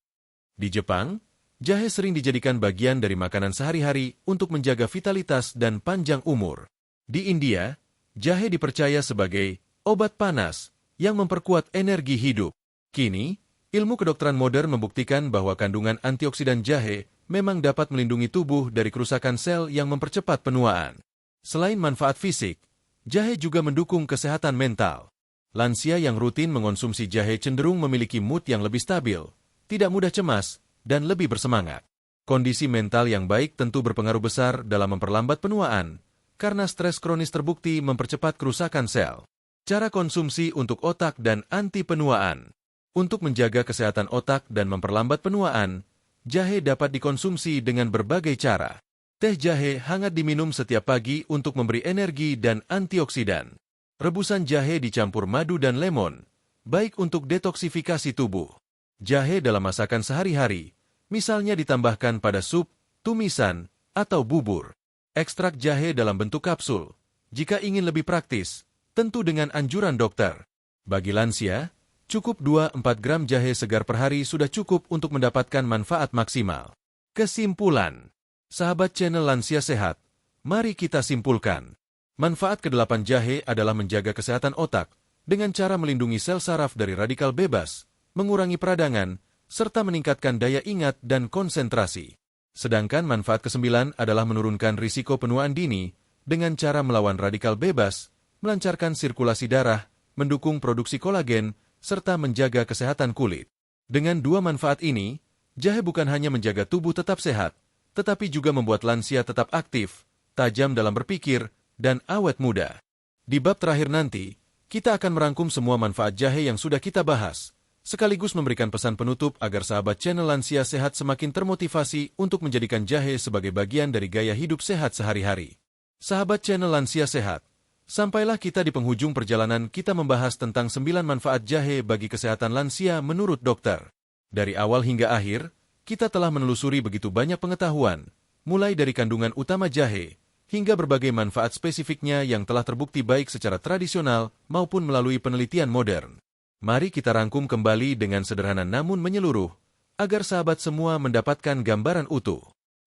Di Jepang, jahe sering dijadikan bagian dari makanan sehari-hari untuk menjaga vitalitas dan panjang umur. Di India, jahe dipercaya sebagai obat panas yang memperkuat energi hidup. Kini, ilmu kedokteran modern membuktikan bahwa kandungan antioksidan jahe memang dapat melindungi tubuh dari kerusakan sel yang mempercepat penuaan. Selain manfaat fisik, jahe juga mendukung kesehatan mental. Lansia yang rutin mengonsumsi jahe cenderung memiliki mood yang lebih stabil, tidak mudah cemas, dan lebih bersemangat. Kondisi mental yang baik tentu berpengaruh besar dalam memperlambat penuaan, karena stres kronis terbukti mempercepat kerusakan sel. Cara konsumsi untuk otak dan anti penuaan. Untuk menjaga kesehatan otak dan memperlambat penuaan, jahe dapat dikonsumsi dengan berbagai cara. Teh jahe hangat diminum setiap pagi untuk memberi energi dan antioksidan. Rebusan jahe dicampur madu dan lemon, baik untuk detoksifikasi tubuh. Jahe dalam masakan sehari-hari, misalnya ditambahkan pada sup, tumisan, atau bubur. Ekstrak jahe dalam bentuk kapsul, jika ingin lebih praktis, tentu dengan anjuran dokter. Bagi lansia, cukup 2-4 gram jahe segar per hari sudah cukup untuk mendapatkan manfaat maksimal. Kesimpulan, sahabat channel Lansia Sehat, mari kita simpulkan. Manfaat ke-8 jahe adalah menjaga kesehatan otak dengan cara melindungi sel saraf dari radikal bebas, mengurangi peradangan, serta meningkatkan daya ingat dan konsentrasi. Sedangkan manfaat ke-9 adalah menurunkan risiko penuaan dini dengan cara melawan radikal bebas, melancarkan sirkulasi darah, mendukung produksi kolagen, serta menjaga kesehatan kulit. Dengan dua manfaat ini, jahe bukan hanya menjaga tubuh tetap sehat, tetapi juga membuat lansia tetap aktif, tajam dalam berpikir, dan awet muda. Di bab terakhir nanti, kita akan merangkum semua manfaat jahe yang sudah kita bahas, sekaligus memberikan pesan penutup agar sahabat channel Lansia Sehat semakin termotivasi untuk menjadikan jahe sebagai bagian dari gaya hidup sehat sehari-hari. Sahabat channel Lansia Sehat, sampailah kita di penghujung perjalanan kita membahas tentang 9 manfaat jahe bagi kesehatan lansia menurut dokter. Dari awal hingga akhir, kita telah menelusuri begitu banyak pengetahuan, mulai dari kandungan utama jahe, hingga berbagai manfaat spesifiknya yang telah terbukti baik secara tradisional maupun melalui penelitian modern. Mari kita rangkum kembali dengan sederhana namun menyeluruh, agar sahabat semua mendapatkan gambaran utuh.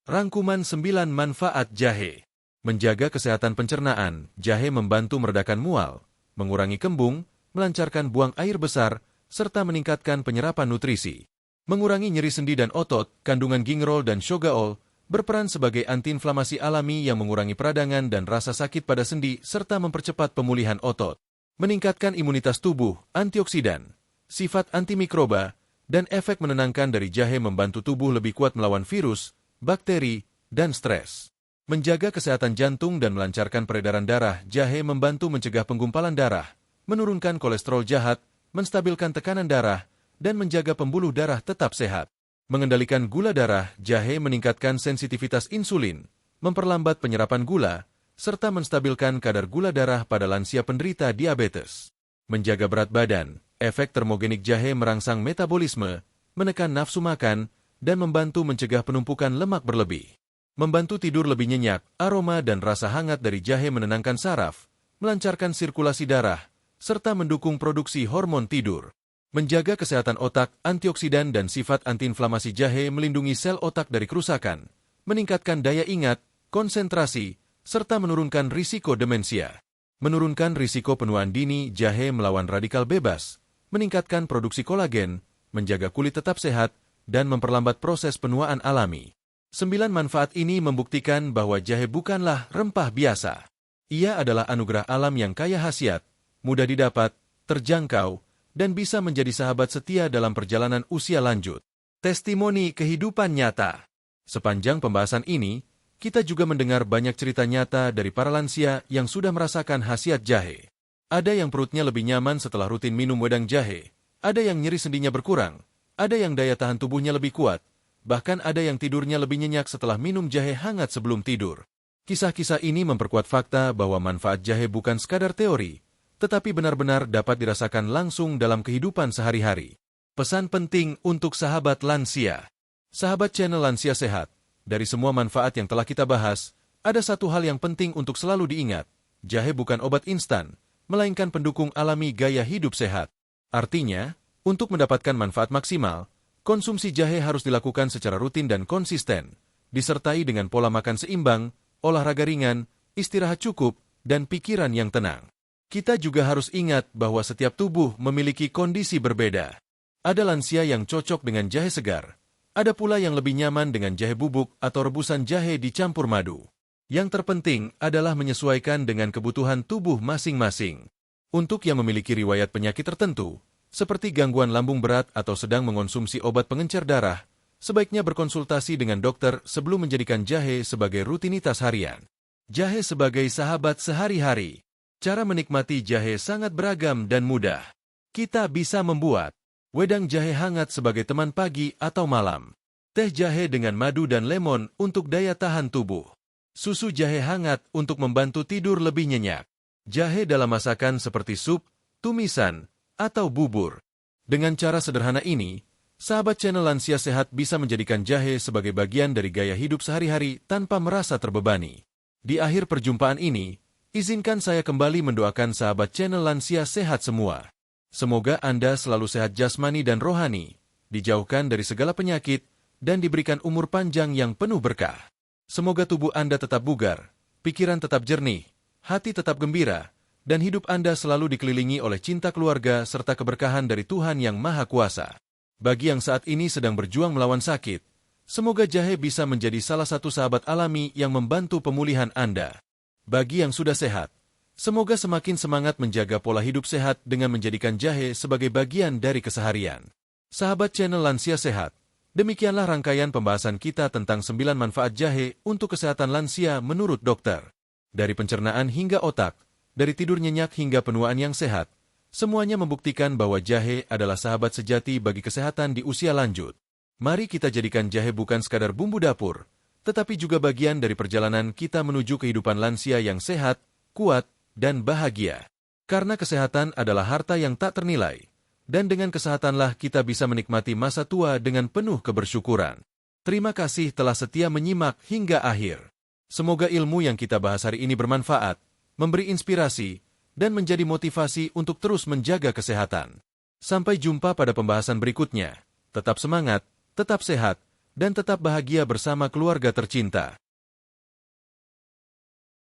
Rangkuman 9 manfaat jahe. Menjaga kesehatan pencernaan, jahe membantu meredakan mual, mengurangi kembung, melancarkan buang air besar, serta meningkatkan penyerapan nutrisi. Mengurangi nyeri sendi dan otot, kandungan gingerol dan shogaol berperan sebagai antiinflamasi alami yang mengurangi peradangan dan rasa sakit pada sendi serta mempercepat pemulihan otot. Meningkatkan imunitas tubuh, antioksidan, sifat antimikroba, dan efek menenangkan dari jahe membantu tubuh lebih kuat melawan virus, bakteri, dan stres. Menjaga kesehatan jantung dan melancarkan peredaran darah, jahe membantu mencegah penggumpalan darah, menurunkan kolesterol jahat, menstabilkan tekanan darah, dan menjaga pembuluh darah tetap sehat. Mengendalikan gula darah, jahe meningkatkan sensitivitas insulin, memperlambat penyerapan gula, serta menstabilkan kadar gula darah pada lansia penderita diabetes. Menjaga berat badan, efek termogenik jahe merangsang metabolisme, menekan nafsu makan, dan membantu mencegah penumpukan lemak berlebih. Membantu tidur lebih nyenyak, aroma dan rasa hangat dari jahe menenangkan saraf, melancarkan sirkulasi darah, serta mendukung produksi hormon tidur. Menjaga kesehatan otak, antioksidan dan sifat antiinflamasi jahe melindungi sel otak dari kerusakan, meningkatkan daya ingat, konsentrasi, serta menurunkan risiko demensia. Menurunkan risiko penuaan dini, jahe melawan radikal bebas, meningkatkan produksi kolagen, menjaga kulit tetap sehat, dan memperlambat proses penuaan alami. 9 manfaat ini membuktikan bahwa jahe bukanlah rempah biasa. Ia adalah anugerah alam yang kaya khasiat, mudah didapat, terjangkau, dan bisa menjadi sahabat setia dalam perjalanan usia lanjut. Testimoni kehidupan nyata. Sepanjang pembahasan ini, kita juga mendengar banyak cerita nyata dari para lansia yang sudah merasakan khasiat jahe. Ada yang perutnya lebih nyaman setelah rutin minum wedang jahe, ada yang nyeri sendinya berkurang, ada yang daya tahan tubuhnya lebih kuat, bahkan ada yang tidurnya lebih nyenyak setelah minum jahe hangat sebelum tidur. Kisah-kisah ini memperkuat fakta bahwa manfaat jahe bukan sekadar teori, tetapi benar-benar dapat dirasakan langsung dalam kehidupan sehari-hari. Pesan penting untuk sahabat lansia. Sahabat channel Lansia Sehat, dari semua manfaat yang telah kita bahas, ada satu hal yang penting untuk selalu diingat. Jahe bukan obat instan, melainkan pendukung alami gaya hidup sehat. Artinya, untuk mendapatkan manfaat maksimal, konsumsi jahe harus dilakukan secara rutin dan konsisten, disertai dengan pola makan seimbang, olahraga ringan, istirahat cukup, dan pikiran yang tenang. Kita juga harus ingat bahwa setiap tubuh memiliki kondisi berbeda. Ada lansia yang cocok dengan jahe segar, ada pula yang lebih nyaman dengan jahe bubuk atau rebusan jahe dicampur madu. Yang terpenting adalah menyesuaikan dengan kebutuhan tubuh masing-masing. Untuk yang memiliki riwayat penyakit tertentu, seperti gangguan lambung berat atau sedang mengonsumsi obat pengencer darah, sebaiknya berkonsultasi dengan dokter sebelum menjadikan jahe sebagai rutinitas harian. Jahe sebagai sahabat sehari-hari. Cara menikmati jahe sangat beragam dan mudah. Kita bisa membuat wedang jahe hangat sebagai teman pagi atau malam. Teh jahe dengan madu dan lemon untuk daya tahan tubuh. Susu jahe hangat untuk membantu tidur lebih nyenyak. Jahe dalam masakan seperti sup, tumisan, atau bubur. Dengan cara sederhana ini, sahabat channel Lansia Sehat bisa menjadikan jahe sebagai bagian dari gaya hidup sehari-hari tanpa merasa terbebani. Di akhir perjumpaan ini, izinkan saya kembali mendoakan sahabat channel Lansia Sehat semua. Semoga Anda selalu sehat jasmani dan rohani, dijauhkan dari segala penyakit, dan diberikan umur panjang yang penuh berkah. Semoga tubuh Anda tetap bugar, pikiran tetap jernih, hati tetap gembira, dan hidup Anda selalu dikelilingi oleh cinta keluarga serta keberkahan dari Tuhan Yang Maha Kuasa. Bagi yang saat ini sedang berjuang melawan sakit, semoga jahe bisa menjadi salah satu sahabat alami yang membantu pemulihan Anda. Bagi yang sudah sehat, semoga semakin semangat menjaga pola hidup sehat dengan menjadikan jahe sebagai bagian dari keseharian. Sahabat channel Lansia Sehat, demikianlah rangkaian pembahasan kita tentang 9 manfaat jahe untuk kesehatan lansia menurut dokter. Dari pencernaan hingga otak, dari tidur nyenyak hingga penuaan yang sehat, semuanya membuktikan bahwa jahe adalah sahabat sejati bagi kesehatan di usia lanjut. Mari kita jadikan jahe bukan sekadar bumbu dapur, tetapi juga bagian dari perjalanan kita menuju kehidupan lansia yang sehat, kuat, dan bahagia. Karena kesehatan adalah harta yang tak ternilai. Dan dengan kesehatanlah kita bisa menikmati masa tua dengan penuh kebersyukuran. Terima kasih telah setia menyimak hingga akhir. Semoga ilmu yang kita bahas hari ini bermanfaat, memberi inspirasi, dan menjadi motivasi untuk terus menjaga kesehatan. Sampai jumpa pada pembahasan berikutnya. Tetap semangat, tetap sehat, dan tetap bahagia bersama keluarga tercinta.